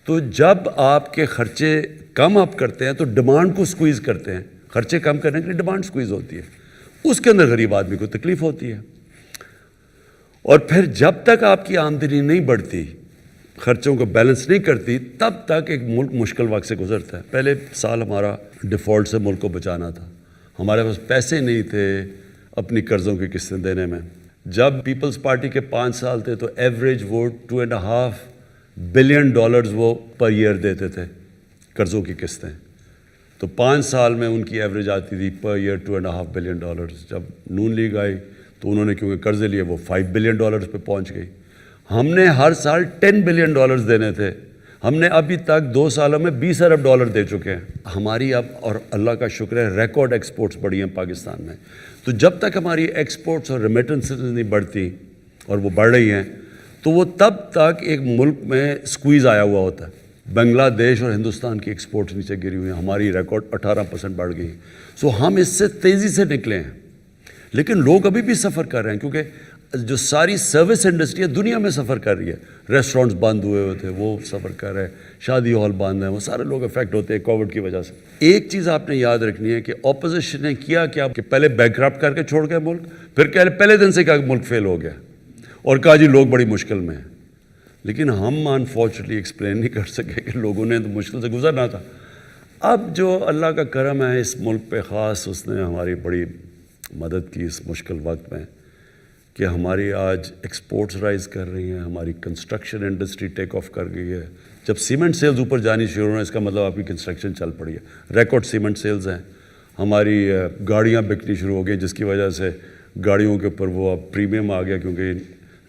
تو جب آپ کے خرچے کم آپ کرتے ہیں تو ڈیمانڈ کو سکویز کرتے ہیں. خرچے کم کرنے کے لیے ڈیمانڈ سکویز ہوتی ہے, اس کے اندر غریب آدمی کو تکلیف ہوتی ہے. اور پھر جب تک آپ کی آمدنی نہیں بڑھتی, خرچوں کو بیلنس نہیں کرتی, تب تک ایک ملک مشکل وقت سے گزرتا ہے. پہلے سال ہمارا ڈیفالٹ سے ملک کو بچانا تھا, ہمارے پاس پیسے نہیں تھے اپنی قرضوں کی قسطیں دینے میں. جب پیپلز پارٹی کے 5 سال تھے تو ایوریج وہ $2.5 بلین وہ پر ایئر دیتے تھے قرضوں کی قسطیں. تو 5 سال میں ان کی ایوریج آتی تھی پر ایئر $2.5 بلین. جب نون لیگ آئی تو انہوں نے کیونکہ قرضے لیے وہ $5 بلین پہ پہنچ گئی. ہم نے ہر سال $10 بلین دینے تھے, ہم نے ابھی تک 2 سالوں میں $20 ارب دے چکے ہیں. ہماری اب, اور اللہ کا شکر ہے, ریکارڈ ایکسپورٹس بڑھی ہیں پاکستان میں. تو جب تک ہماری ایکسپورٹس اور ریمیٹنسز نہیں بڑھتی, اور وہ بڑھ رہی ہیں, تو وہ تب تک ایک ملک میں سکویز آیا ہوا ہوتا ہے. بنگلہ دیش اور ہندوستان کی ایکسپورٹس نیچے گری ہوئی ہیں, ہماری ریکارڈ 18% بڑھ گئی. سو ہم اس سے تیزی سے نکلے ہیں, لیکن لوگ ابھی بھی سفر کر رہے ہیں کیونکہ جو ساری سروس انڈسٹری ہے دنیا میں سفر کر رہی ہے. ریسٹورنٹس بند ہوئے تھے, وہ سفر کر رہے ہیں, شادی ہال بند ہیں, وہ سارے لوگ افیکٹ ہوتے ہیں کووڈ کی وجہ سے. ایک چیز آپ نے یاد رکھنی ہے کہ اپوزیشن نے کیا کہ پہلے بینکرپٹ کر کے چھوڑ گئے ملک, پھر پہلے دن سے کہا کہ ملک فیل ہو گیا, اور کہا جی لوگ بڑی مشکل میں ہیں. لیکن ہم انفارچونیٹلی ایکسپلین نہیں کر سکے کہ لوگوں نے تو مشکل سے گزرنا تھا. اب جو اللہ کا کرم ہے اس ملک پہ خاص, اس نے ہماری بڑی مدد کی اس مشکل وقت میں کہ ہماری آج ایکسپورٹس رائز کر رہی ہیں, ہماری کنسٹرکشن انڈسٹری ٹیک آف کر گئی ہے. جب سیمنٹ سیلز اوپر جانی شروع ہونا, اس کا مطلب آپ کی کنسٹرکشن چل پڑی ہے. ریکارڈ سیمنٹ سیلز ہیں. ہماری گاڑیاں بکنی شروع ہو گئی, جس کی وجہ سے گاڑیوں کے اوپر وہ اب پریمیم آ گیا کیونکہ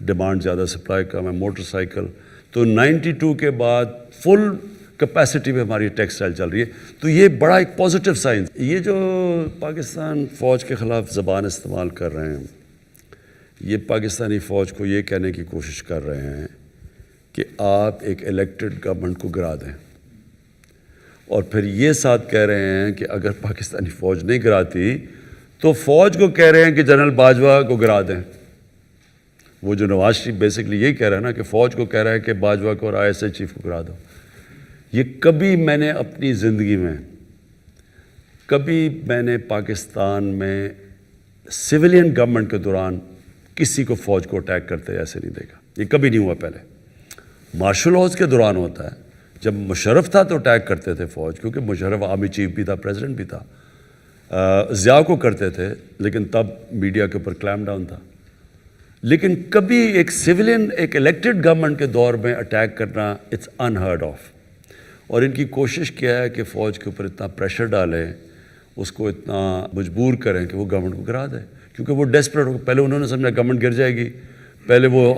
ڈیمانڈ زیادہ, سپلائی کم ہے. موٹر سائیکل تو 92 کے بعد فل کیپیسٹی پہ ہماری ٹیکسٹائل چل رہی ہے. تو یہ بڑا ایک پازیٹیو سائن. یہ جو پاکستان فوج کے خلاف زبان استعمال کر رہے ہیں, یہ پاکستانی فوج کو یہ کہنے کی کوشش کر رہے ہیں کہ آپ ایک الیکٹڈ گورنمنٹ کو گرا دیں, اور پھر یہ ساتھ کہہ رہے ہیں کہ اگر پاکستانی فوج نہیں گراتی تو فوج کو کہہ رہے ہیں کہ جنرل باجوہ کو گرا دیں. وہ جو نواز شریف بیسکلی یہی کہہ رہا ہے نا کہ فوج کو کہہ رہا ہے کہ باجوہ کو اور ISI چیف کو گرا دو. یہ کبھی میں نے اپنی زندگی میں, کبھی میں نے پاکستان میں سویلین گورنمنٹ کے دوران کسی کو فوج کو اٹیک کرتے ایسے نہیں دیکھا. یہ کبھی نہیں ہوا. پہلے مارشل لاز کے دوران ہوتا ہے, جب مشرف تھا تو اٹیک کرتے تھے فوج, کیونکہ مشرف آرمی چیف بھی تھا, پریزیڈنٹ بھی تھا. ضیاء کو کرتے تھے, لیکن تب میڈیا کے اوپر کلیم ڈاؤن تھا. لیکن کبھی ایک سویلین, ایک الیکٹڈ گورنمنٹ کے دور میں اٹیک کرنا اٹس انہرڈ آف. اور ان کی کوشش کیا ہے کہ فوج کے اوپر اتنا پریشر ڈالیں, اس کو اتنا مجبور کریں کہ وہ گورنمنٹ کو گرا دیں, کیونکہ وہ ڈیسپریٹ ہو. پہلے انہوں نے سمجھا گورنمنٹ گر جائے گی, پہلے وہ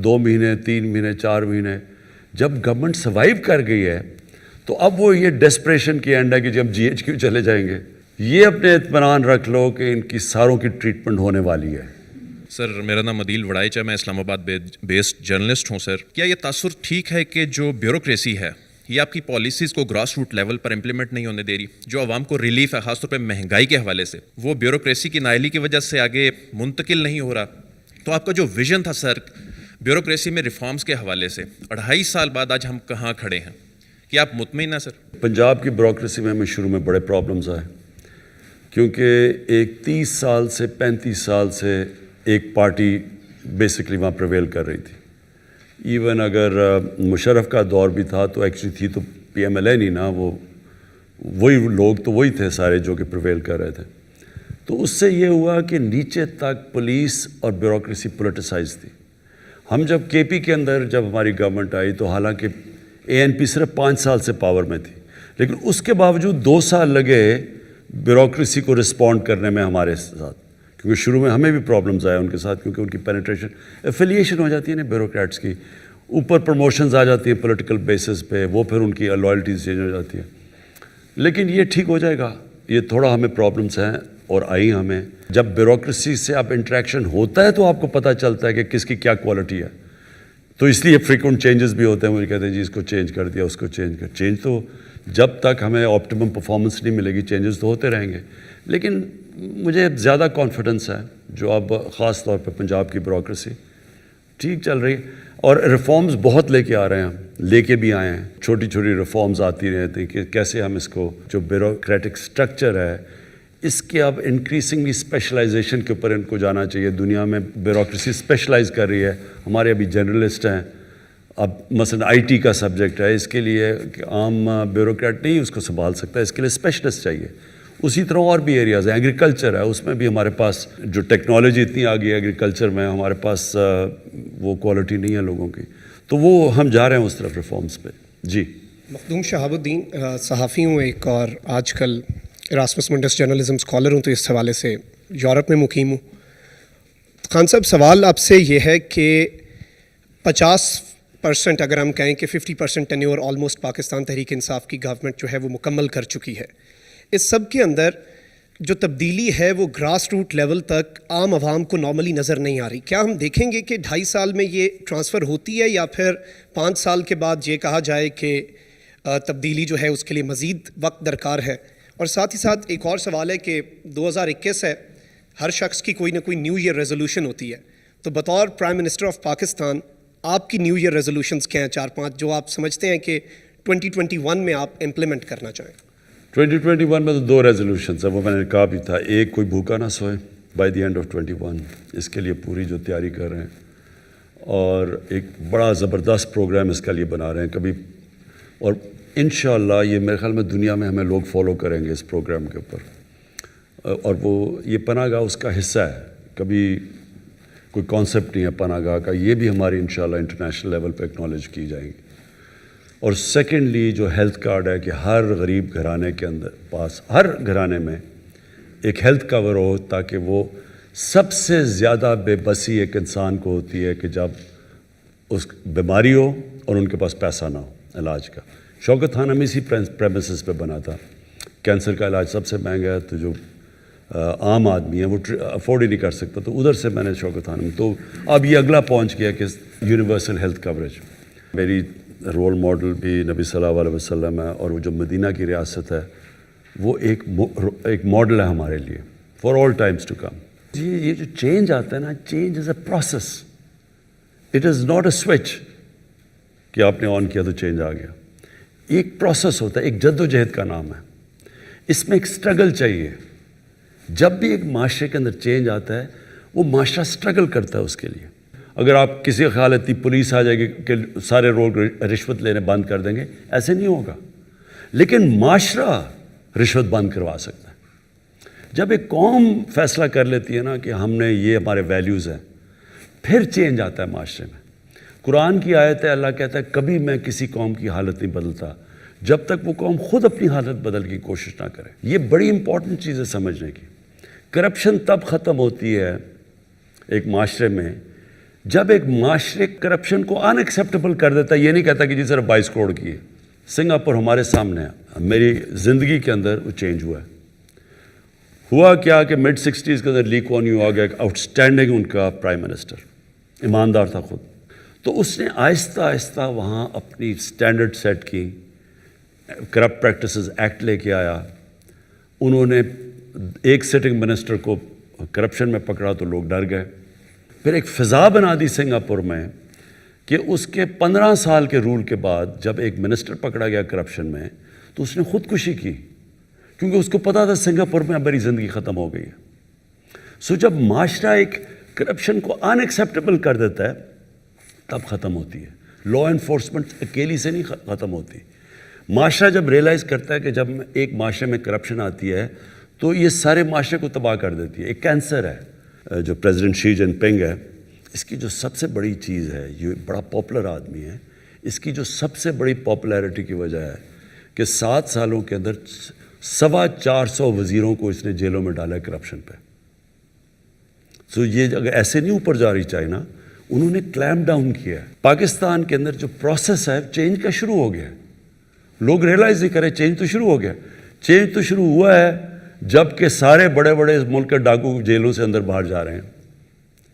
2 مہینے 3 مہینے 4 مہینے, جب گورنمنٹ سروائیو کر گئی ہے تو اب وہ یہ ڈیسپریشن کی اینڈ ہے کہ جب GHQ چلے جائیں گے. یہ اپنے اطمینان رکھ لو کہ ان کی ساروں کی ٹریٹمنٹ ہونے والی ہے. سر میرا نام عدیل وڑائچا, میں اسلام آباد بیسڈ جرنلسٹ ہوں. سر کیا یہ تاثر ٹھیک ہے کہ جو بیوروکریسی ہے یہ آپ کی پالیسیز کو گراس روٹ لیول پر امپلیمنٹ نہیں ہونے دے رہی؟ جو عوام کو ریلیف ہے خاص طور پہ مہنگائی کے حوالے سے, وہ بیوروکریسی کی نااہلی کی وجہ سے آگے منتقل نہیں ہو رہا. تو آپ کا جو ویژن تھا سر بیوروکریسی میں ریفارمز کے حوالے سے, 2.5 سال بعد آج ہم کہاں کھڑے ہیں؟ کیا آپ مطمئن ہیں سر؟ پنجاب کی بیوروکریسی میں ہمیں شروع میں بڑے پرابلمز آئے, کیونکہ ایک 30 سال سے 35 سال سے ایک پارٹی بیسکلی وہاں پریویل کر رہی تھی. ایون اگر مشرف کا دور بھی تھا تو ایکچولی تھی تو PMLA نہیں نا, وہی لوگ تو وہی تھے سارے جو کہ پریویل کر رہے تھے. تو اس سے یہ ہوا کہ نیچے تک پولیس اور بیوروکریسی پولیٹیسائز تھی. ہم جب KP کے اندر جب ہماری گورنمنٹ آئی تو حالانکہ ANP صرف 5 سال سے پاور میں تھی, لیکن اس کے باوجود 2 سال لگے بیوروکریسی کو رسپونڈ کرنے میں ہمارے ساتھ, کیونکہ شروع میں ہمیں بھی پرابلمز آئے ان کے ساتھ, کیونکہ ان کی پینیٹریشن ایفیلیشن ہو جاتی ہے نا بیوروکریٹس کی, اوپر پروموشنز آ جاتی ہیں پولیٹیکل بیسس پہ, وہ پھر ان کی لائلٹیز چینج ہو جاتی ہے. لیکن یہ ٹھیک ہو جائے گا. یہ تھوڑا ہمیں پرابلمس ہیں اور آئی ہمیں. جب بیوروکریسی سے آپ انٹریکشن ہوتا ہے تو آپ کو پتہ چلتا ہے کہ کس کی کیا کوالٹی ہے. تو اس لیے فریکوینٹ چینجز بھی ہوتے ہیں. مجھے کہتے ہیں جی اس کو چینج کر دیا, اس کو چینج کر. چینج تو جب تک ہمیں آپٹیمم پرفارمنس نہیں ملے گی چینجز تو ہوتے رہیں گے. لیکن مجھے زیادہ کانفیڈنس ہے جو اب خاص طور پہ پنجاب کی بیوروکریسی ٹھیک چل رہی ہے, اور ریفارمز بہت لے کے آ رہے ہیں, لے کے بھی آئے ہیں. چھوٹی چھوٹی ریفارمز آتی رہتی ہیں کہ کیسے ہم اس کو جو بیوروکریٹک سٹرکچر ہے اس کے اب انکریزنگلی اسپیشلائزیشن کے اوپر ان کو جانا چاہیے. دنیا میں بیوروکریسی اسپیشلائز کر رہی ہے, ہمارے ابھی جرنلسٹ ہیں. اب مثلا آئی ٹی کا سبجیکٹ ہے, اس کے لیے کہ عام بیوروکریٹ نہیں اس کو سنبھال سکتا, اس کے لیے اسپیشلسٹ چاہیے. اسی طرح اور بھی ایریاز ہیں. ایگریکلچر ہے, اس میں بھی ہمارے پاس جو ٹیکنالوجی اتنی آ گئی ہے ایگریکلچر میں, ہمارے پاس وہ کوالٹی نہیں ہے لوگوں کی. تو وہ ہم جا رہے ہیں اس طرف ریفارمز پہ. جی مخدوم شہاب الدین, صحافی ہوں ایک, اور آج کل اراسمس منڈس جرنلزم اسکالر ہوں, تو اس حوالے سے یورپ میں مقیم ہوں. خان صاحب, سوال آپ سے یہ ہے کہ 50% اگر ہم کہیں کہ 50% ٹینیور آلموسٹ پاکستان تحریک انصاف کی گورنمنٹ جو ہے وہ مکمل کر چکی ہے. اس سب کے اندر جو تبدیلی ہے وہ گراس روٹ لیول تک عام عوام کو نارملی نظر نہیں آ رہی. کیا ہم دیکھیں گے کہ 2.5 سال میں یہ ٹرانسفر ہوتی ہے, یا پھر 5 سال کے بعد یہ کہا جائے کہ تبدیلی جو ہے اس کے لیے مزید وقت درکار ہے؟ اور ساتھ ہی ساتھ ایک اور سوال ہے کہ 2021 ہے, ہر شخص کی کوئی نہ کوئی نیو ایئر ریزولوشن ہوتی ہے, تو بطور پرائم منسٹر آف پاکستان آپ کی نیو ایئر ریزولوشنز کیا ہیں 4-5 جو آپ سمجھتے ہیں کہ 2021 میں آپ امپلیمنٹ کرنا چاہیں؟ 2021 میں تو 2 ریزولوشنز ہیں, وہ میں نے کہا بھی تھا. ایک, کوئی بھوکا نہ سوئے بائی دی اینڈ آف 21, اس کے لیے پوری جو تیاری کر رہے ہیں, اور ایک بڑا زبردست پروگرام اس کے لیے بنا رہے ہیں کبھی, اور انشاءاللہ یہ میرے خیال میں دنیا میں ہمیں لوگ فالو کریں گے اس پروگرام کے اوپر. اور وہ یہ پناہ گاہ اس کا حصہ ہے, کبھی کوئی کانسیپٹ نہیں ہے پناہ گاہ کا, یہ بھی ہماری انشاءاللہ انٹرنیشنل لیول پہ ایکنالج کی جائیں گی. اور سیکنڈلی جو ہیلتھ کارڈ ہے کہ ہر غریب گھرانے کے اندر پاس, ہر گھرانے میں ایک ہیلتھ کور ہو, تاکہ وہ سب سے زیادہ بے بسی ایک انسان کو ہوتی ہے کہ جب اس بیماری ہو اور ان کے پاس پیسہ نہ ہو علاج کا. شوکت خان ہم اسی پریمیسز پہ بنا تھا. کینسر کا علاج سب سے مہنگا ہے, تو جو عام آدمی ہے وہ افورڈ ہی نہیں کر سکتا, تو ادھر سے میں نے شوکت خان. تو اب یہ اگلا پہنچ گیا کہ یونیورسل ہیلتھ کوریج. میری رول ماڈل بھی نبی صلی اللہ علیہ وسلم ہے, اور وہ جو مدینہ کی ریاست ہے وہ ایک ماڈل ہے ہمارے لیے for all times to come. جی یہ جو چینج آتا ہے نا, change is a process, it is not a switch کہ آپ نے آن کیا تو چینج آ گیا. ایک پروسیس ہوتا ہے, ایک جد و جہد کا نام ہے. اس میں ایک سٹرگل چاہیے. جب بھی ایک معاشرے کے اندر چینج آتا ہے وہ معاشرہ سٹرگل کرتا ہے اس کے لیے. اگر آپ کسی خیال اتنی پولیس آ جائے گی کہ سارے لوگ رشوت لینے بند کر دیں گے, ایسے نہیں ہوگا. لیکن معاشرہ رشوت بند کروا سکتا ہے. جب ایک قوم فیصلہ کر لیتی ہے نا کہ ہم نے یہ ہمارے ویلیوز ہیں, پھر چینج آتا ہے معاشرے میں. قرآن کی آیت ہے, اللہ کہتا ہے کبھی میں کسی قوم کی حالت نہیں بدلتا جب تک وہ قوم خود اپنی حالت بدل کی کوشش نہ کرے. یہ بڑی امپورٹنٹ چیز ہے سمجھنے کی. کرپشن تب ختم ہوتی ہے ایک معاشرے میں جب ایک معاشرے کرپشن کو ان ایکسیپٹیبل کر دیتا ہے. یہ نہیں کہتا کہ جی صرف 22 کروڑ کی ہے. سنگاپور ہمارے سامنے ہے, میری زندگی کے اندر وہ چینج ہوا ہے. ہوا کیا کہ mid 60s کے اندر لی کوان یو آ گیا, آؤٹ اسٹینڈنگ ان کا پرائم منسٹر, ایماندار تھا خود. تو اس نے آہستہ آہستہ وہاں اپنی اسٹینڈرڈ سیٹ کی, کرپٹ پریکٹسز ایکٹ لے کے آیا. انہوں نے ایک سٹنگ منسٹر کو کرپشن میں پکڑا تو لوگ ڈر گئے. پھر ایک فضا بنا دی سنگاپور میں کہ اس کے 15 سال کے رول کے بعد جب ایک منسٹر پکڑا گیا کرپشن میں تو اس نے خودکشی کی, کیونکہ اس کو پتا تھا سنگاپور میں اب میری زندگی ختم ہو گئی ہے. سو جب معاشرہ ایک کرپشن کو ان ایکسیپٹیبل کر دیتا ہے تب ختم ہوتی ہے. لا انفورسمنٹ اکیلی سے نہیں ختم ہوتی. معاشرہ جب ریئلائز کرتا ہے کہ جب ایک معاشرے میں کرپشن آتی ہے تو یہ سارے معاشرے کو تباہ کر دیتی ہے. ایک کینسر ہے جو پریزیڈنٹ شی جن پنگ ہے, اس کی جو سب سے بڑی چیز ہے, یہ بڑا پاپولر آدمی ہے, اس کی جو سب سے بڑی پاپولیرٹی کی وجہ ہے کہ 7 سالوں کے اندر 450 وزیروں کو اس نے جیلوں میں ڈالا ہے کرپشن پہ. سو یہ اگر ایسے نہیں اوپر جا رہی چائنا, انہوں نے کلیم ڈاؤن کیا ہے. پاکستان کے اندر جو پروسیس ہے چینج کا شروع ہو گیا ہے. لوگ ریئلائز نہیں کرے چینج تو شروع ہو گیا. چینج تو شروع ہوا ہے جب کہ سارے بڑے بڑے ملک کے ڈاکو جیلوں سے اندر باہر جا رہے ہیں.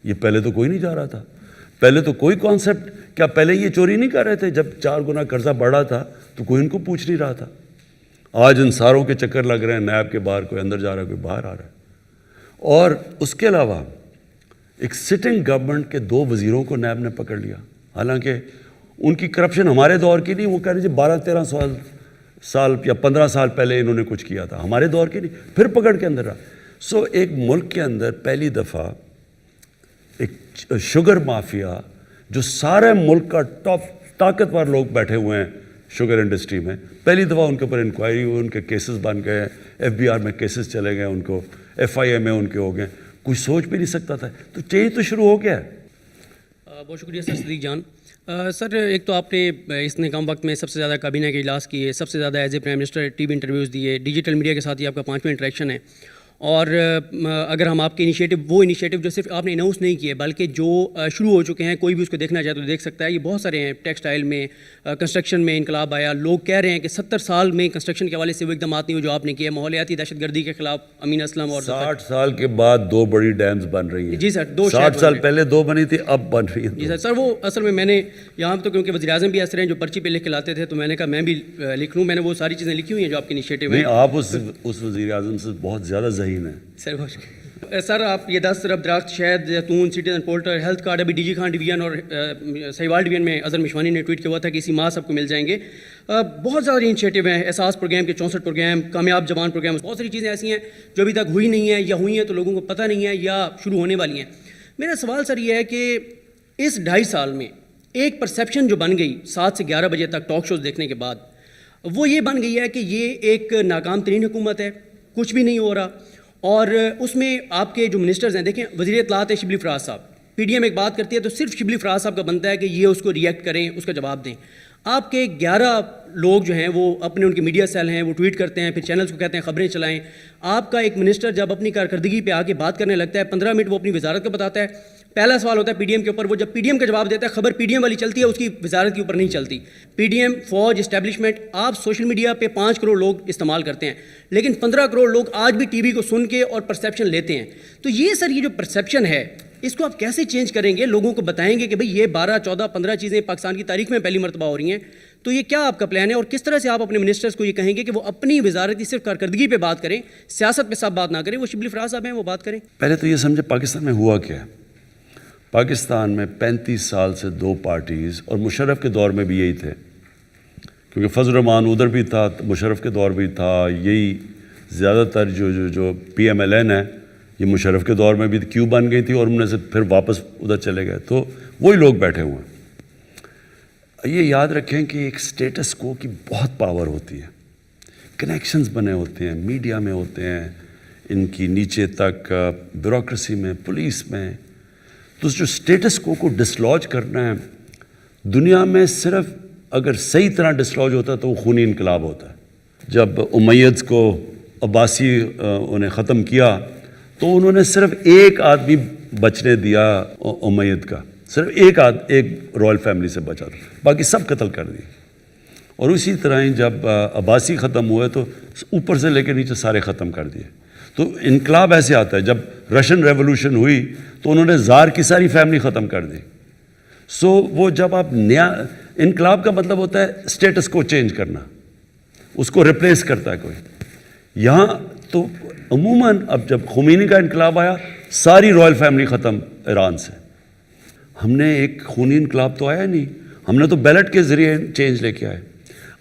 یہ پہلے تو کوئی نہیں جا رہا تھا. پہلے تو کوئی کانسیپٹ, کیا پہلے یہ چوری نہیں کر رہے تھے جب 4 گنا قرضہ بڑھ رہا تھا تو کوئی ان کو پوچھ نہیں رہا تھا. آج ان ساروں کے چکر لگ رہے ہیں, نیب کے باہر کوئی اندر جا رہا ہے کوئی باہر آ رہا ہے. اور اس کے علاوہ ایک سٹنگ گورنمنٹ کے 2 وزیروں کو نیب نے پکڑ لیا, حالانکہ ان کی کرپشن ہمارے دور کی نہیں, وہ کہہ رہے جی 12-13 سال یا 15 سال پہلے انہوں نے کچھ کیا تھا, ہمارے دور کی نہیں, پھر پکڑ کے اندر رہا. سو ایک ملک کے اندر پہلی دفعہ ایک شوگر مافیا جو سارے ملک کا ٹاپ طاقتور لوگ بیٹھے ہوئے ہیں شوگر انڈسٹری میں, پہلی دفعہ ان کے اوپر انکوائری ہوئی, ان کے کیسز بن گئے, FBR میں کیسز چلے گئے, ان کو FIA میں ان کے ہو گئے. کوئی سوچ بھی نہیں سکتا تھا. تو چینج تو شروع ہو گیا ہے. بہت شکریہ سر صدیق جان. سر ایک تو آپ نے اس نے کم وقت میں سب سے زیادہ کابینہ کے اجلاس کیے, سب سے زیادہ as a prime minister T V interviews دیے, ڈیجیٹل میڈیا کے ساتھ ہی آپ کا 5واں انٹریکشن ہے. اور اگر ہم آپ کے وہ انیشیٹو جو صرف آپ نے اناؤنس نہیں کیے بلکہ جو شروع ہو چکے ہیں, کوئی بھی اس کو دیکھنا چاہے تو دیکھ سکتا ہے. یہ بہت سارے ہیں. ٹیکسٹائل میں, کنسٹرکشن میں انقلاب آیا. لوگ کہہ رہے ہیں کہ 70 سال میں کنسٹرکشن کے حوالے سے وہ اقدامات نہیں ہوئے جو آپ نے کیے. ماحولیاتی دہشت گردی کے خلاف امین اسلم اور 60 سال کے بعد 2 بڑی ڈیمز بن رہی ہیں. جی سر, 60 سال پہلے 2 بنی تھی, اب بن رہی ہیں. جی سر. وہ اصل میں نے یہاں تو کیونکہ وزیر اعظم بھی ایسے ہیں جو پرچی پہ لکھ کے لاتے تھے, تو میں نے کہا میں بھی لکھ لوں. میں نے وہ ساری چیزیں لکھی ہوئی ہیں جو آپ کے انیشیٹو ہیں. آپ اس وزیر اعظم سے بہت زیادہ ذہین ہیں. سر آپ یہ 10 ارب درخت, شہد, زیتون, سٹیزن پورٹل, ہیلتھ کارڈ ابھی DG خان ڈویژن اور سہیوال ڈویژن میں اظہر مشوانی نے ٹویٹ کیا ہوا تھا کہ اسی ماہ سب کو مل جائیں گے. بہت زیادہ انیشیٹو ہیں. احساس پروگرام کے 64 پروگرام, کامیاب جوان پروگرام, بہت ساری چیزیں ایسی ہیں جو ابھی تک ہوئی نہیں ہیں یا ہوئی ہیں تو لوگوں کو پتہ نہیں ہے یا شروع ہونے والی ہیں. میرا سوال سر یہ ہے کہ اس 2.5 سال میں ایک پرسیپشن جو بن گئی 7 سے 11 بجے تک ٹاک شوز دیکھنے کے بعد, وہ یہ بن گئی ہے کہ یہ ایک ناکام ترین حکومت ہے, کچھ بھی نہیں ہو رہا. اور اس میں آپ کے جو منسٹرز ہیں, دیکھیں وزیر اطلاعات ہے شبلی فراز صاحب, PDM ایک بات کرتی ہے تو صرف شبلی فراز صاحب کا بنتا ہے کہ یہ اس کو ریئیکٹ کریں, اس کا جواب دیں. آپ کے 11 لوگ جو ہیں وہ اپنے ان کے میڈیا سیل ہیں, وہ ٹویٹ کرتے ہیں, پھر چینلز کو کہتے ہیں خبریں چلائیں. آپ کا ایک منسٹر جب اپنی کارکردگی پہ آ کے بات کرنے لگتا ہے 15 منٹ وہ اپنی وزارت کا بتاتا ہے. پہلا سوال ہوتا ہے PDM کے اوپر, وہ جب PDM کا جواب دیتا ہے خبر PDM والی چلتی ہے, اس کی وزارت کے اوپر نہیں چلتی. PDM, فوج, اسٹیبلشمنٹ, آپ سوشل میڈیا پہ 5 کروڑ لوگ استعمال کرتے ہیں, لیکن 15 کروڑ لوگ آج بھی ٹی وی کو سن کے اور پرسیپشن لیتے ہیں. تو یہ سر یہ جو پرسیپشن ہے اس کو آپ کیسے چینج کریں گے؟ لوگوں کو بتائیں گے کہ بھئی یہ 12, 14, 15 چیزیں پاکستان کی تاریخ میں پہلی مرتبہ ہو رہی ہیں. تو یہ کیا آپ کا پلان ہے اور کس طرح سے آپ اپنے منسٹرز کو یہ کہیں گے کہ وہ اپنی وزارت کی صرف کارکردگی پہ بات کریں, سیاست پہ سب بات نہ کریں, وہ شبلی فراز صاحب ہیں وہ بات کریں؟ پہلے تو یہ سمجھے پاکستان میں ہوا کیا ہے. پاکستان میں 35 سال سے 2 پارٹیز, اور مشرف کے دور میں بھی یہی تھے, کیونکہ فضل الرحمان ادھر بھی تھا, مشرف کے دور بھی تھا. یہی زیادہ تر جو PMLN ہے یہ مشرف کے دور میں بھی کیوں بن گئی تھی اور انہوں نے سے پھر واپس ادھر چلے گئے. تو وہی لوگ بیٹھے ہوئے ہیں. یہ یاد رکھیں کہ ایک سٹیٹس کو کی بہت پاور ہوتی ہے, کنیکشنز بنے ہوتے ہیں, میڈیا میں ہوتے ہیں, ان کی نیچے تک بیوروکریسی میں, پولیس میں. تو جو سٹیٹس کو ڈسلوج کرنا ہے دنیا میں, صرف اگر صحیح طرح ڈسلوج ہوتا ہے تو وہ خونی انقلاب ہوتا ہے. جب امیدز کو عباسی انہیں ختم کیا تو انہوں نے صرف ایک آدمی بچنے دیا امید کا, صرف ایک رائل فیملی سے بچا تھا, باقی سب قتل کر دی. اور اسی طرح ہی جب عباسی ختم ہوئے تو اوپر سے لے کے نیچے سارے ختم کر دیے. تو انقلاب ایسے آتا ہے. جب رشین ریولوشن ہوئی تو انہوں نے زار کی ساری فیملی ختم کر دی. سو وہ جب آپ نیا, انقلاب کا مطلب ہوتا ہے سٹیٹس کو چینج کرنا, اس کو ریپلیس کرتا ہے کوئی. یہاں تو عموماً اب جب خمینی کا انقلاب آیا ساری رائل فیملی ختم ایران سے. ہم نے ایک خونی انقلاب تو آیا نہیں, ہم نے تو بیلٹ کے ذریعے چینج لے کے آئے.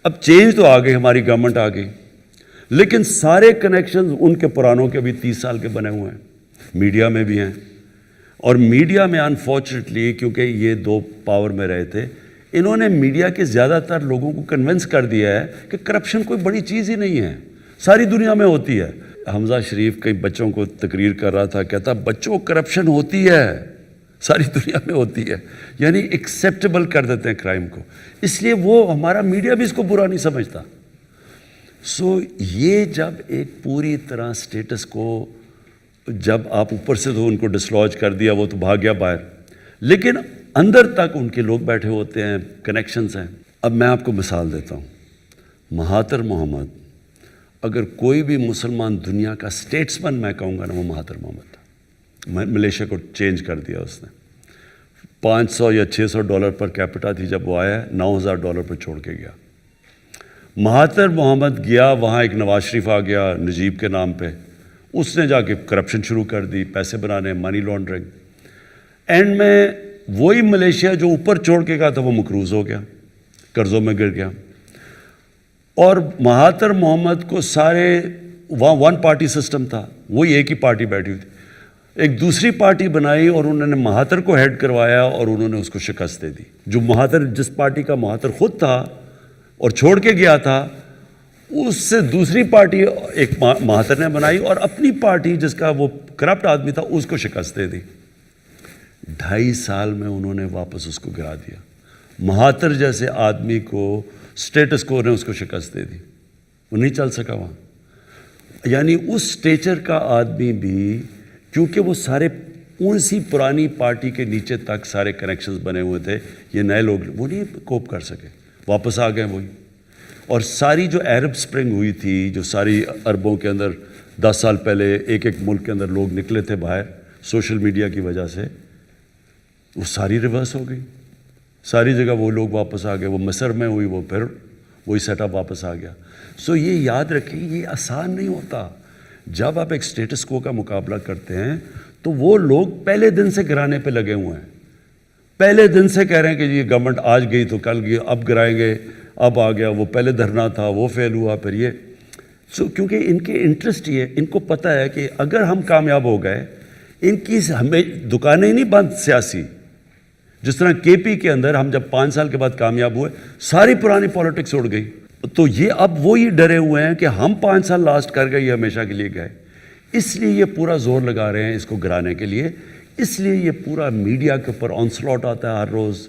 اب چینج تو آ گئی, ہماری گورنمنٹ آ گئی, لیکن سارے کنیکشنز ان کے پرانوں کے بھی 30 سال کے بنے ہوئے ہیں, میڈیا میں بھی ہیں. اور میڈیا میں انفارچونیٹلی کیونکہ یہ 2 پاور میں رہے تھے, انہوں نے میڈیا کے زیادہ تر لوگوں کو کنونس کر دیا ہے کہ کرپشن کوئی بڑی چیز ہی نہیں ہے, ساری دنیا میں ہوتی ہے. حمزہ شریف کئی بچوں کو تقریر کر رہا تھا, کہتا بچوں کرپشن ہوتی ہے, ساری دنیا میں ہوتی ہے. یعنی ایکسیپٹیبل کر دیتے ہیں کرائم کو, اس لیے وہ ہمارا میڈیا بھی اس کو برا نہیں سمجھتا. سو یہ جب ایک پوری طرح سٹیٹس کو جب آپ اوپر سے تو ان کو ڈسلوج کر دیا, وہ تو بھاگ گیا باہر, لیکن اندر تک ان کے لوگ بیٹھے ہوتے ہیں, کنیکشنز ہیں. اب میں آپ کو مثال دیتا ہوں. مہاتر محمد, اگر کوئی بھی مسلمان دنیا کا سٹیٹسمن میں کہوں گا نا, وہ مہاتر محمد تھا. ملیشیا کو چینج کر دیا اس نے. $500 یا $600 پر کیپٹا تھی جب وہ آیا, $9,000 پر چھوڑ کے گیا. مہاتر محمد گیا وہاں, ایک نواز شریف آ گیا نجیب کے نام پہ, اس نے جا کے کرپشن شروع کر دی, پیسے بنانے, منی لانڈرنگ. اینڈ میں وہی ملیشیا جو اوپر چھوڑ کے گیا تھا وہ مقروض ہو گیا, قرضوں میں گر گیا. اور مہاتر محمد کو سارے وہاں ون پارٹی سسٹم تھا, وہی ایک ہی پارٹی بیٹھی ہوئی تھی, ایک دوسری پارٹی بنائی اور انہوں نے مہاتر کو ہیڈ کروایا اور انہوں نے اس کو شکست دے دی. جو مہاتر, جس پارٹی کا مہاتر خود تھا اور چھوڑ کے گیا تھا, اس سے دوسری پارٹی ایک مہاتر نے بنائی اور اپنی پارٹی جس کا وہ کرپٹ آدمی تھا اس کو شکست دے دی. 2.5 سال میں انہوں نے واپس اس کو گرا دیا. مہاتر جیسے آدمی کو اسٹیٹس کو نے اس کو شکست دے دی, وہ نہیں چل سکا وہاں. یعنی اس اسٹیچر کا آدمی بھی, کیونکہ وہ سارے اسی پرانی پارٹی کے نیچے تک سارے کنیکشنز بنے ہوئے تھے, یہ نئے لوگ وہ نہیں کوپ کر سکے, واپس آ گئے وہی. اور ساری جو عرب سپرنگ ہوئی تھی, جو ساری عربوں کے اندر 10 سال پہلے ایک ایک ملک کے اندر لوگ نکلے تھے باہر سوشل میڈیا کی وجہ سے, وہ ساری ریورس ہو گئی. ساری جگہ وہ لوگ واپس آ گئے. وہ مصر میں ہوئی, وہ پھر وہی سیٹ اپ واپس آ گیا. سو یہ یاد رکھیں, یہ آسان نہیں ہوتا. جب آپ ایک اسٹیٹس کو کا مقابلہ کرتے ہیں تو وہ لوگ پہلے دن سے گرانے پہ لگے ہوئے ہیں, پہلے دن سے کہہ رہے ہیں کہ یہ گورنمنٹ آج گئی تو کل گئی, اب گرائیں گے, اب آ گیا, وہ پہلے دھرنا تھا وہ فیل ہوا, پھر یہ. سو کیونکہ ان کے انٹرسٹ یہ, ان کو پتہ ہے کہ اگر ہم کامیاب ہو گئے, ان کی ہمیں دکانیں نہیں بند سیاسی. جس طرح کے پی کے اندر ہم جب 5 سال کے بعد کامیاب ہوئے, ساری پرانی پالیٹکس اڑ گئی. تو یہ اب وہی ڈرے ہوئے ہیں کہ ہم 5 سال لاسٹ کر گئے, یہ ہمیشہ کے لیے گئے. اس لیے یہ پورا زور لگا رہے ہیں اس کو گرانے کے لیے. اس لیے یہ پورا میڈیا کے اوپر آنسلاٹ آتا ہے ہر روز.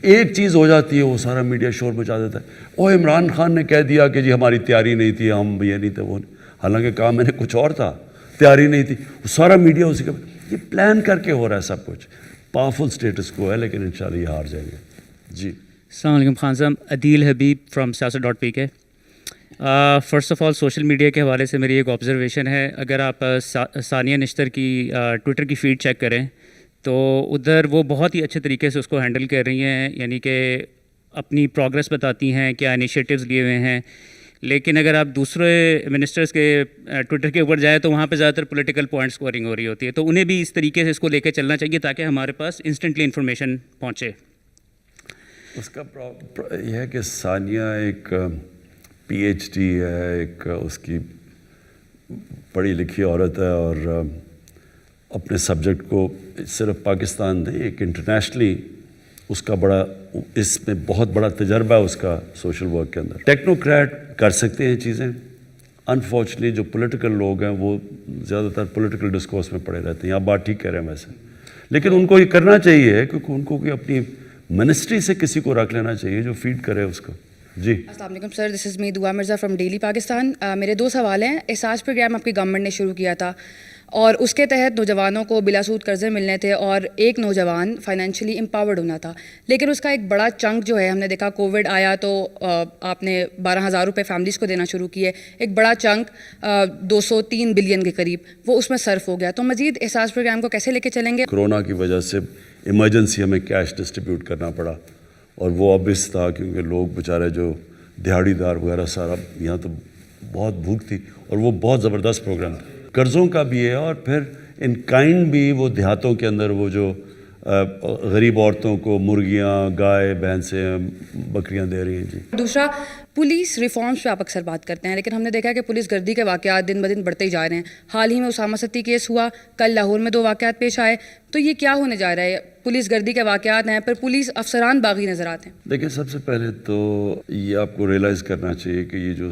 ایک چیز ہو جاتی ہے وہ سارا میڈیا شور مچا دیتا ہے. او عمران خان نے کہہ دیا کہ جی ہماری تیاری نہیں تھی, ہم یہ نہیں تھے وہ, حالانکہ کہا میں نے کچھ اور تھا, تیاری نہیں تھی. سارا میڈیا اسی کا, یہ پلان کر کے ہو رہا ہے سب کچھ. پاورفل اسٹیٹس کو ہے, لیکن انشاءاللہ یہ ہار جائیں گے. جی السلام علیکم خان صاحب. عدیل حبیب فرام سیاست.pk. First of all social media کے حوالے سے میری ایک آبزرویشن ہے. اگر آپ ثانیہ نشتر کی ٹویٹر کی فیڈ چیک کریں تو ادھر وہ بہت ہی اچھے طریقے سے اس کو ہینڈل کر رہی ہیں, یعنی کہ اپنی پروگرس بتاتی ہیں, کیا انیشیٹوز لیے ہوئے ہیں. لیکن اگر آپ دوسرے منسٹرز کے ٹویٹر کے اوپر جائیں تو وہاں پہ زیادہ تر پولیٹیکل پوائنٹ اسکورنگ ہو رہی ہوتی ہے. تو انہیں بھی اس طریقے سے اس کو لے کے چلنا چاہیے تاکہ ہمارے پاس انسٹنٹلی انفارمیشن پہنچے. اس کا یہ ہے کہ ثانیہ ایک PhD ہے, ایک اس کی پڑھی لکھی عورت ہے, اور اپنے سبجیکٹ کو صرف پاکستان نہیں, ایک انٹرنیشنلی اس کا بڑا, اس میں بہت بڑا تجربہ ہے اس کا سوشل ورک کے اندر. ٹیکنوکریٹ کر سکتے ہیں چیزیں, انفارچونیٹلی جو پولیٹیکل لوگ ہیں وہ زیادہ تر پولیٹیکل ڈسکورس میں پڑے رہتے ہیں. آپ بات ٹھیک کہہ رہے ہیں ویسے, لیکن ان کو یہ کرنا چاہیے کیونکہ ان کو کوئی اپنی منسٹری سے کسی کو رکھ لینا چاہیے جو فیڈ کرے اس کو. جی السلام علیکم سر, دس از می دعا مرزا فرام ڈیلی پاکستان. میرے 2 سوال ہیں. احساس پروگرام آپ کی گورنمنٹ نے شروع کیا تھا اور اس کے تحت نوجوانوں کو بلا سود قرضے ملنے تھے اور ایک نوجوان فائنینشلی امپاورڈ ہونا تھا. لیکن اس کا ایک بڑا چنک جو ہے, ہم نے دیکھا کووڈ آیا تو آپ نے 12,000 روپے فیملیز کو دینا شروع کیے, ایک بڑا چنک 203 بلین کے قریب وہ اس میں صرف ہو گیا. تو مزید احساس پروگرام کو کیسے لے کے چلیں گے؟ کورونا کی وجہ سے ایمرجنسی ہمیں کیش ڈسٹریبیوٹ کرنا پڑا, اور وہ obvious تھا کیونکہ لوگ بیچارے جو دیہڑی دار وغیرہ سارا, یہاں تو بہت بھوک تھی, اور وہ بہت زبردست پروگرام تھا. قرضوں کا بھی ہے اور پھر ان کائنڈ بھی, وہ دیہاتوں کے اندر وہ جو غریب عورتوں کو مرغیاں, گائے, بھینسیں, بکریاں دے رہی ہیں. جی دوسرا, پولیس ریفارمز پہ آپ اکثر بات کرتے ہیں, لیکن ہم نے دیکھا کہ پولیس گردی کے واقعات دن بدن بڑھتے ہی جا رہے ہیں. حال ہی میں اسامہ ستی کیس ہوا, کل لاہور میں 2 واقعات پیش آئے. تو یہ کیا ہونے جا رہا ہے؟ پولیس گردی کے واقعات ہیں پر پولیس افسران باغی نظر آتے ہیں. دیکھیں, سب سے پہلے تو یہ آپ کو ریئلائز کرنا چاہیے کہ یہ جو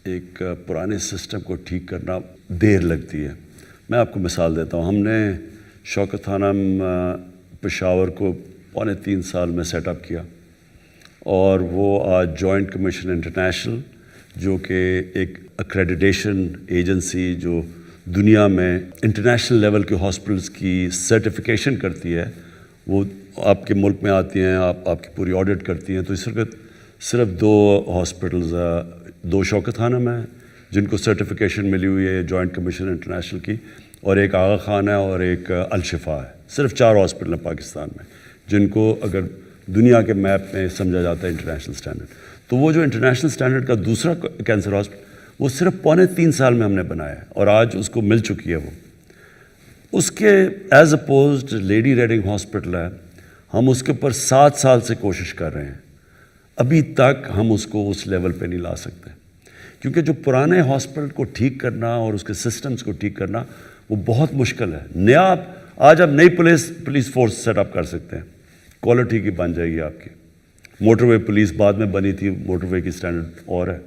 ایک پرانے سسٹم کو ٹھیک کرنا دیر لگتی ہے. میں آپ کو مثال دیتا ہوں. ہم نے شوکت تھانہ پشاور کو 3.25 سال میں سیٹ اپ کیا, اور وہ آج جوائنٹ کمیشن انٹرنیشنل, جو کہ ایک ایکریڈیٹیشن ایجنسی جو دنیا میں انٹرنیشنل لیول کے ہاسپٹلس کی سرٹیفیکیشن کرتی ہے, وہ آپ کے ملک میں آتی ہیں, آپ کی پوری آڈٹ کرتی ہیں. تو اس وقت صرف 2 ہاسپٹلز, 2 شوکت خانہ میں جن کو سرٹیفیکیشن ملی ہوئی ہے جوائنٹ کمیشن انٹرنیشنل کی, اور ایک آغا خان ہے اور ایک الشفا ہے. صرف 4 ہاسپٹل ہیں پاکستان میں. جن کو اگر دنیا کے میپ میں سمجھا جاتا ہے انٹرنیشنل اسٹینڈرڈ. تو وہ جو انٹرنیشنل اسٹینڈرڈ کا دوسرا کینسر ہاسپٹل وہ صرف 3.25 سال میں ہم نے بنایا ہے اور آج اس کو مل چکی ہے. وہ اس کے as opposed lady reading hospital ہے, ہم اس کے اوپر 7 سال سے کوشش کر رہے ہیں, ابھی تک ہم اس کو اس لیول پہ نہیں لا سکتے, کیونکہ جو پرانے ہاسپٹل کو ٹھیک کرنا اور اس کے سسٹمز کو ٹھیک کرنا وہ بہت مشکل ہے. نیا آج آپ نئی پولیس فورس سیٹ اپ کر سکتے ہیں, کوالٹی کی بن جائے گی آپ کی. موٹر وے پولیس بعد میں بنی تھی, موٹر وے کی سٹینڈرڈ اور ہے.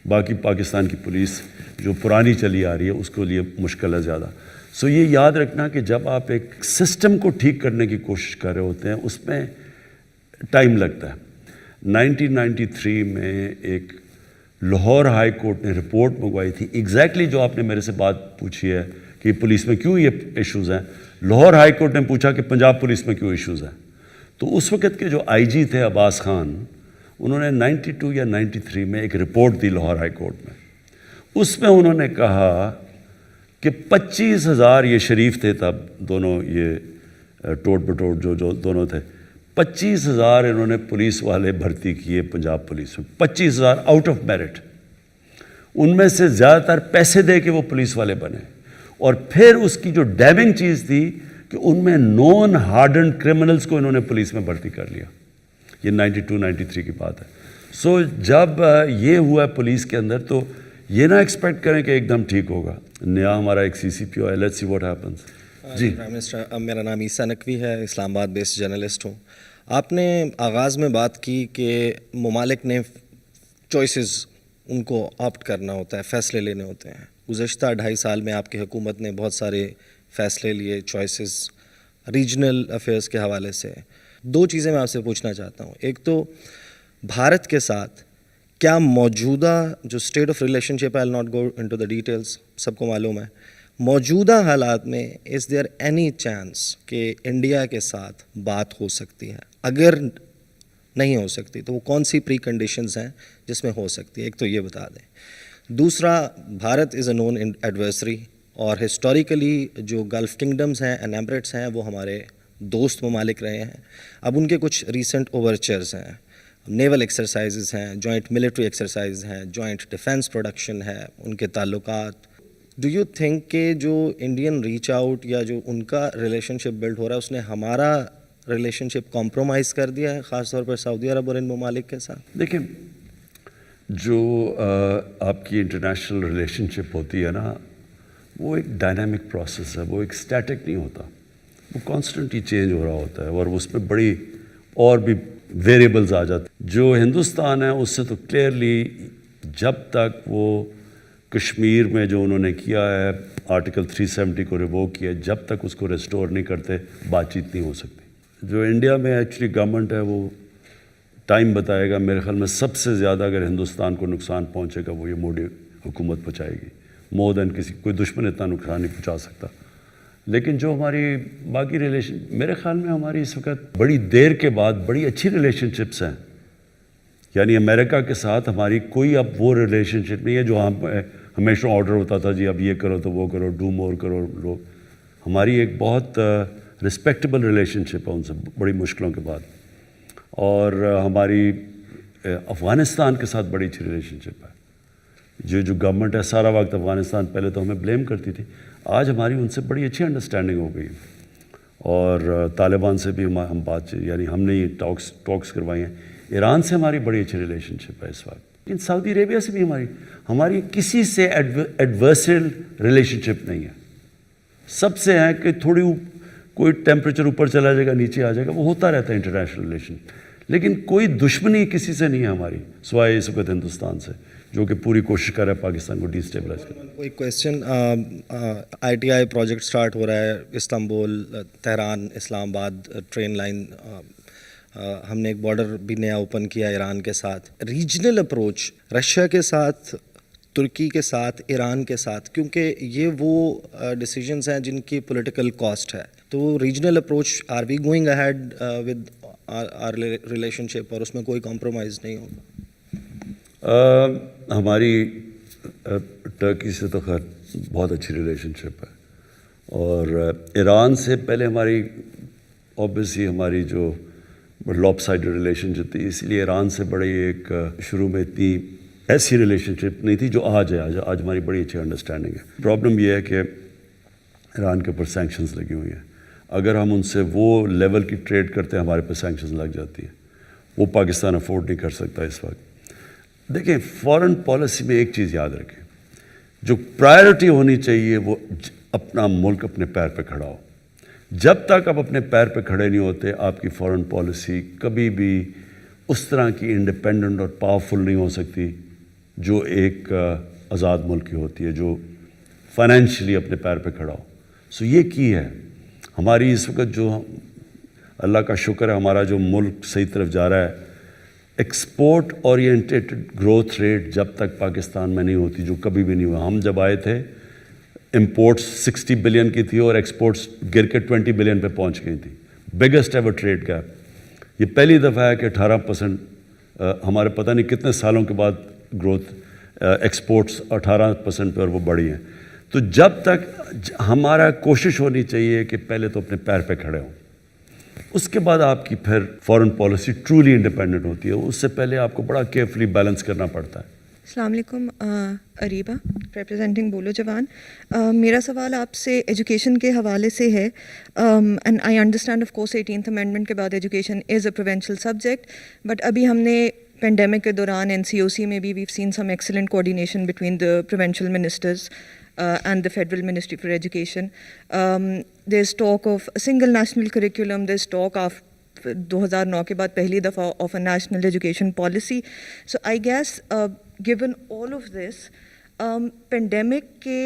باقی پاکستان کی پولیس جو پرانی چلی آ رہی ہے اس کے لیے مشکل ہے زیادہ. سو یہ یاد رکھنا کہ جب آپ ایک سسٹم کو ٹھیک کرنے کی کوشش کر رہے ہوتے ہیں اس میں ٹائم لگتا ہے. 1993 میں ایک لاہور ہائی کورٹ نے رپورٹ منگوائی تھی, ایگزیکٹلی جو آپ نے میرے سے بات پوچھی ہے کہ پولیس میں کیوں یہ ایشوز ہیں. لاہور ہائی کورٹ نے پوچھا کہ پنجاب پولیس میں کیوں ایشوز ہیں. تو اس وقت کے جو آئی جی تھے عباس خان, انہوں نے 92 یا 93 میں ایک رپورٹ دی لاہور ہائی کورٹ میں. اس میں انہوں نے کہا کہ 25,000 یہ شریف تھے تب دونوں, یہ ٹوٹ بٹوٹ جو دونوں تھے, 25,000 انہوں نے پولیس والے بھرتی کیے پنجاب پولیس میں, 25,000 آؤٹ آف میرٹ. ان میں سے زیادہ تر پیسے دے کے وہ پولیس والے بنے. اور پھر اس کی جو ڈیمنگ چیز تھی کہ ان میں نون ہارڈنڈ کرمنلز کو انہوں نے پولیس میں بھرتی کر لیا. یہ 92-93 کی بات ہے. سو جب یہ ہوا پولیس کے اندر تو یہ نہ ایکسپیکٹ کریں کہ ایک دم ٹھیک ہوگا. نیا ہمارا ایک CCPO ہے, لیٹس سی واٹ ہیپنس. جی پرائم منسٹر, میرا نام عیسیٰ نقوی ہے, اسلام آباد بیسڈ جرنلسٹ ہوں. آپ نے آغاز میں بات کی کہ ممالک نے چوائسز ان کو آپٹ کرنا ہوتا ہے, فیصلے لینے ہوتے ہیں. گزشتہ 2.5 سال میں آپ کی حکومت نے بہت سارے فیصلے لیے, چوائسز ریجنل افیئرس کے حوالے سے. 2 چیزیں میں آپ سے پوچھنا چاہتا ہوں. ایک تو بھارت کے ساتھ کیا موجودہ جو state of relationship, I will not go into the details, سب کو معلوم ہے, موجودہ حالات میں از دیئر اینی چانس کہ انڈیا کے ساتھ بات ہو سکتی ہے؟ اگر نہیں ہو سکتی تو وہ کون سی پری کنڈیشنز ہیں جس میں ہو سکتی ہے؟ ایک تو یہ بتا دیں. دوسرا, بھارت از اے نون ایڈورسری اور ہسٹوریکلی جو گلف کنگڈمز ہیں اینڈ ایمریٹس ہیں وہ ہمارے دوست ممالک رہے ہیں. اب ان کے کچھ ریسنٹ اوورچرز ہیں, نیول ایکسرسائزز ہیں, جوائنٹ ملٹری ایکسرسائز ہیں, جوائنٹ ڈیفنس پروڈکشن ہے, ان کے تعلقات. ڈو یو تھنک کہ جو انڈین ریچ آؤٹ یا جو ان کا ریلیشن شپ بلڈ ہو رہا ہے اس نے ہمارا ریلیشن شپ کمپرومائز کر دیا ہے, خاص طور پر سعودی عرب اور ان ممالک کے ساتھ؟ دیکھیں, جو آپ کی انٹرنیشنل ریلیشن شپ ہوتی ہے نا, وہ ایک ڈائنامک پروسیس ہے, وہ ایک اسٹیٹک نہیں ہوتا, وہ کانسٹنٹلی چینج ہو رہا ہوتا ہے اور اس میں بڑی اور بھی ویریبلز آ جاتے ہیں. جو ہندوستان ہے اس سے تو کلیئرلی جب تک وہ کشمیر میں جو انہوں نے کیا ہے آرٹیکل 370 کو ریووک کیا, جب تک اس کو ریسٹور نہیں کرتے بات چیت نہیں ہو سکتی. جو انڈیا میں ایکچولی گورنمنٹ ہے وہ ٹائم بتائے گا. میرے خیال میں سب سے زیادہ اگر ہندوستان کو نقصان پہنچے گا وہ یہ مودی حکومت پہنچائے گی, مور دین کسی کوئی دشمن اتنا نقصان نہیں پہنچا سکتا. لیکن جو ہماری باقی ریلیشن, میرے خیال میں ہماری اس وقت بڑی دیر کے بعد بڑی اچھی ریلیشن شپس ہیں. یعنی امریکہ کے ساتھ ہماری کوئی اب وہ ریلیشن شپ نہیں ہے جو ہمیشہ آرڈر ہوتا تھا جی اب یہ کرو تو وہ کرو, ڈو مور کرو لو. ہماری ایک بہت رسپیکٹیبل ریلیشن شپ ہے ان سے بڑی مشکلوں کے بعد. اور ہماری افغانستان کے ساتھ بڑی اچھی ریلیشن شپ ہے. جو گورنمنٹ ہے سارا وقت افغانستان پہلے تو ہمیں بلیم کرتی تھی, آج ہماری ان سے بڑی اچھی انڈرسٹینڈنگ ہو گئی. اور طالبان سے بھی ہم بات, یعنی ہم نے یہ ٹاکس کروائی ہیں. ایران سے ہماری بڑی اچھی ریلیشن شپ ہے اس وقت. لیکن سعودی عربیہ سے بھی ہماری کسی سے ایڈورسل ریلیشن شپ نہیں ہے. سب سے ہے کہ تھوڑی کوئی ٹیمپریچر اوپر چلا جائے گا نیچے آ جائے گا, وہ ہوتا رہتا ہے انٹرنیشنل ریلیشن. لیکن کوئی دشمنی کسی سے نہیں ہے ہماری سوائے اس وقت ہندوستان سے, جو کہ پوری کوشش کر رہا ہے پاکستان کو ڈی اسٹیبلائز کرنے. کوئی کویشچن, ITI پروجیکٹ سٹارٹ ہو رہا ہے استنبول, تہران, اسلام آباد ٹرین لائن. ہم نے ایک بارڈر بھی نیا اوپن کیا ایران کے ساتھ. ریجنل اپروچ رشیا کے ساتھ, ترکی کے ساتھ, ایران کے ساتھ, کیونکہ یہ وہ ڈیسیجنز ہیں جن کی پولیٹیکل کاسٹ ہے. تو regional approach, are we going ahead with our relationship اور اس میں کوئی کمپرومائز نہیں ہوگا؟ ہماری ٹرکی سے تو خیر بہت اچھی ریلیشن شپ ہے. اور ایران سے پہلے ہماری اوبیسلی ہماری جو لاپ سائڈ ریلیشن شپ تھی. اس لیے ایران سے بڑی ایک شروع میں اتنی ایسی ریلیشن شپ نہیں تھی جو آج ہے. آج ہماری بڑی اچھی انڈرسٹینڈنگ ہے. پرابلم یہ ہے کہ ایران کے اوپر سینکشنز لگی ہوئی ہیں. اگر ہم ان سے وہ لیول کی ٹریڈ کرتے ہیں ہمارے پہ سینکشنز لگ جاتی ہیں. وہ پاکستان افورڈ نہیں کر سکتا اس وقت. دیکھیں فارن پالیسی میں ایک چیز یاد رکھیں, جو پرائرٹی ہونی چاہیے وہ اپنا ملک اپنے پیر پہ کھڑا ہو. جب تک آپ اپنے پیر پہ کھڑے نہیں ہوتے آپ کی فارن پالیسی کبھی بھی اس طرح کی انڈیپینڈنٹ اور پاورفل نہیں ہو سکتی جو ایک آزاد ملک کی ہوتی ہے, جو فائنینشلی اپنے پیر پہ کھڑا ہو. سو یہ کی ہے ہماری اس وقت, جو اللہ کا شکر ہے ہمارا جو ملک صحیح طرف جا رہا ہے. ایکسپورٹ اورینٹیڈ گروتھ ریٹ جب تک پاکستان میں نہیں ہوتی, جو کبھی بھی نہیں ہوا. ہم جب آئے تھے امپورٹس 60 بلین کی تھی اور ایکسپورٹس گر کے 20 بلین پہ پہنچ گئی تھی. Biggest ever trade gap. یہ پہلی دفعہ ہے کہ 18% ہمارے پتہ نہیں کتنے سالوں کے بعد گروتھ ایکسپورٹس 18% پہ اور وہ بڑھی ہیں. تو جب تک ہمارا کوشش ہونی چاہیے کہ پہلے تو اپنے پیر پہ کھڑے ہوں, اس کے بعد آپ کی پھر فارن پالیسی ٹرولی انڈیپینڈنٹ ہوتی ہے. اس سے پہلے آپ کو بڑا کیئرفلی بیلنس کرنا پڑتا ہے. السلام علیکم, اریبہ ریپرزینٹنگ بولو جوان. میرا سوال آپ سے ایجوکیشن کے حوالے سے ہے. And I understand of course 18th amendment کے بعد education is a provincial subject, but ابھی ہم نے پینڈیمک کے دوران NCOC میں بھی we've seen some excellent coordination between the provincial ministers and the Federal Ministry for Education. There's talk of a single national curriculum, there's talk of 2009 کے بعد پہلی دفعہ of a national education policy. So I guess given all of this, pandemic کے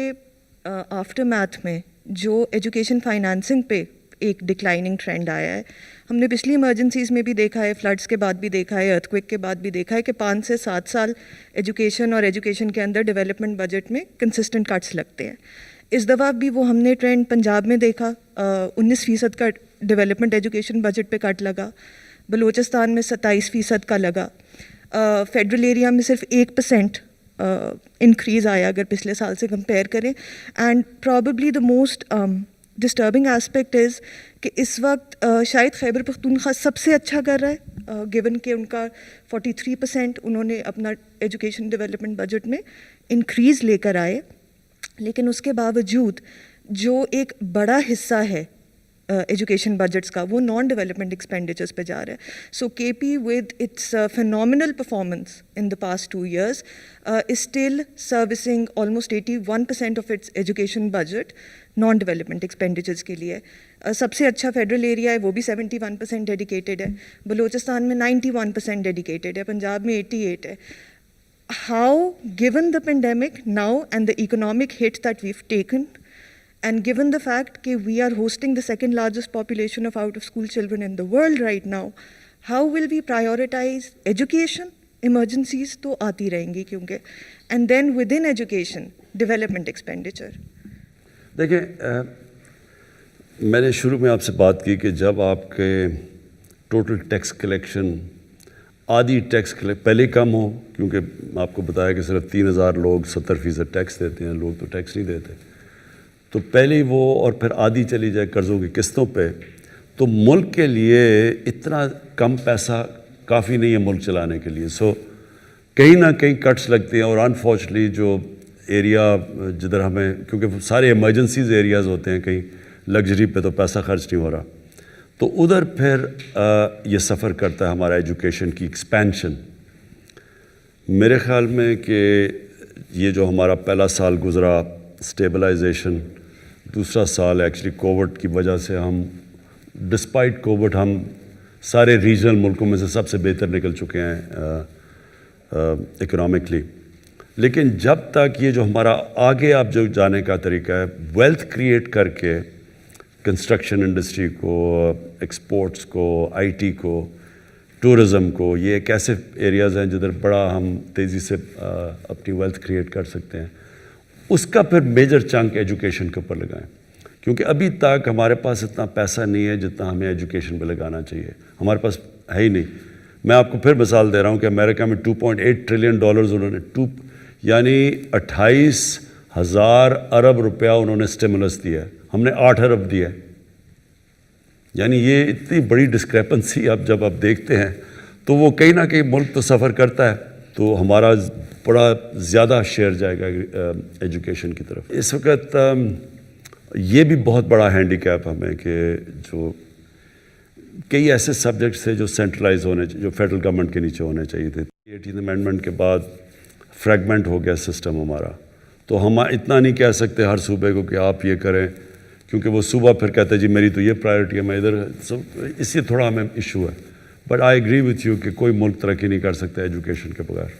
after math میں جو education financing پہ ایک declining trend آیا ہے, ہم نے پچھلی ایمرجنسیز میں بھی دیکھا ہے, فلڈس کے بعد بھی دیکھا ہے, ارتھ کوئک کے بعد بھی دیکھا ہے کہ 5 سے 7 سال ایجوکیشن اور ایجوکیشن کے اندر ڈیولپمنٹ بجٹ میں کنسسٹنٹ کٹس لگتے ہیں. اس دفعہ بھی وہ ہم نے ٹرینڈ پنجاب میں دیکھا, 19% کا ڈیولپمنٹ ایجوکیشن بجٹ پہ کٹ لگا, بلوچستان میں 27% کا لگا, فیڈرل ایریا میں صرف 1% انکریز آیا اگر پچھلے سال سے کمپیئر کریں. And probably the most disturbing aspect is کہ اس وقت شاید خیبر پختونخوا سب سے اچھا کر رہا ہے, گیون کہ ان کا 43% انہوں نے اپنا ایجوکیشن ڈیولپمنٹ بجٹ میں انکریز لے کر آئے, لیکن اس کے باوجود جو ایک بڑا حصہ ہے ایجوکیشن بجٹس کا وہ نان ڈیولپمنٹ ایکسپینڈیچرس پہ جا رہا ہے. So K P with its phenomenal performance in the past 2 years is still servicing almost 81% of its education budget non development expenditures کے لیے. سب سے اچھا فیڈرل ایریا ہے, وہ بھی 71% ڈیڈیکیٹڈ ہے, بلوچستان میں 91% ڈیڈیکیٹڈ ہے, پنجاب میں 88 ہے. How, given the pandemic now and the economic hit that we've taken, and given the fact that we are hosting the second largest population of out-of-school children in the world right now, how will we prioritize education? Emergencies to aati rahengi kyunki, and then within education, development expenditure. دیکھیں میں نے شروع میں آپ سے بات کی کہ جب آپ کے ٹوٹل ٹیکس کلیکشن آدھی ٹیکس پہلے کم ہو, کیونکہ آپ کو بتایا کہ صرف 3,000 لوگ 70% ٹیکس دیتے ہیں, لوگ تو ٹیکس نہیں دیتے, تو پہلے وہ اور پھر آدھی چلی جائے قرضوں کی قسطوں پہ, تو ملک کے لیے اتنا کم پیسہ کافی نہیں ہے ملک چلانے کے لیے. سو کہیں نہ کہیں کٹس لگتے ہیں, اور انفارچونیٹلی جو ایریا جدھر ہمیں, کیونکہ سارے ایمرجنسیز ایریاز ہوتے ہیں, کہیں لگژری پہ تو پیسہ خرچ نہیں ہو رہا, تو ادھر پھر یہ سفر کرتا ہے ہمارا ایجوکیشن کی ایکسپینشن. میرے خیال میں کہ یہ جو ہمارا پہلا سال گزرا اسٹیبلائزیشن, دوسرا سال ایکچولی کووڈ کی وجہ سے ہم ڈسپائٹ کووڈ ہم سارے ریجنل ملکوں میں سے سب سے بہتر نکل چکے ہیں اکنامکلی. لیکن جب تک یہ جو ہمارا آگے آپ جو جانے کا طریقہ ہے, ویلتھ کریٹ کر کے کنسٹرکشن انڈسٹری کو, ایکسپورٹس کو, آئی ٹی کو, ٹورزم کو, یہ ایک ایسے ایریاز ہیں جدھر بڑا ہم تیزی سے اپنی ویلتھ کریٹ کر سکتے ہیں. اس کا پھر میجر چنک ایجوکیشن کے اوپر لگائیں, کیونکہ ابھی تک ہمارے پاس اتنا پیسہ نہیں ہے جتنا ہمیں ایجوکیشن پہ لگانا چاہیے, ہمارے پاس ہے ہی نہیں. میں آپ کو پھر مثال دے رہا ہوں کہ امریکہ میں $2.8 ٹریلین انہوں نے یعنی 28,000 ارب روپیہ انہوں نے اسٹیمولس دیا ہے, ہم نے 8 ارب دیا ہے. یعنی یہ اتنی بڑی ڈسکریپنسی اب جب آپ دیکھتے ہیں تو وہ کہیں نہ کہیں ملک تو سفر کرتا ہے، تو ہمارا بڑا زیادہ شیئر جائے گا ایجوکیشن کی طرف. اس وقت یہ بھی بہت بڑا ہینڈی کیپ ہمیں کہ جو کئی ایسے سبجیکٹس تھے جو سینٹرلائز ہونے، جو فیڈرل گورنمنٹ کے نیچے ہونے چاہیے تھے. 18 امینڈمنٹ کے بعد فریگمنٹ ہو گیا سسٹم ہمارا، تو ہم اتنا نہیں کہہ سکتے ہر صوبے کو کہ آپ یہ کریں، کیونکہ وہ صوبہ پھر کہتا ہے جی میری تو یہ پرائیورٹی ہے، میں ادھر. اس سے تھوڑا ہمیں ایشو ہے. But I agree with you کہ کوئی ملک ترقی نہیں کر سکتا ایجوکیشن کے بغیر.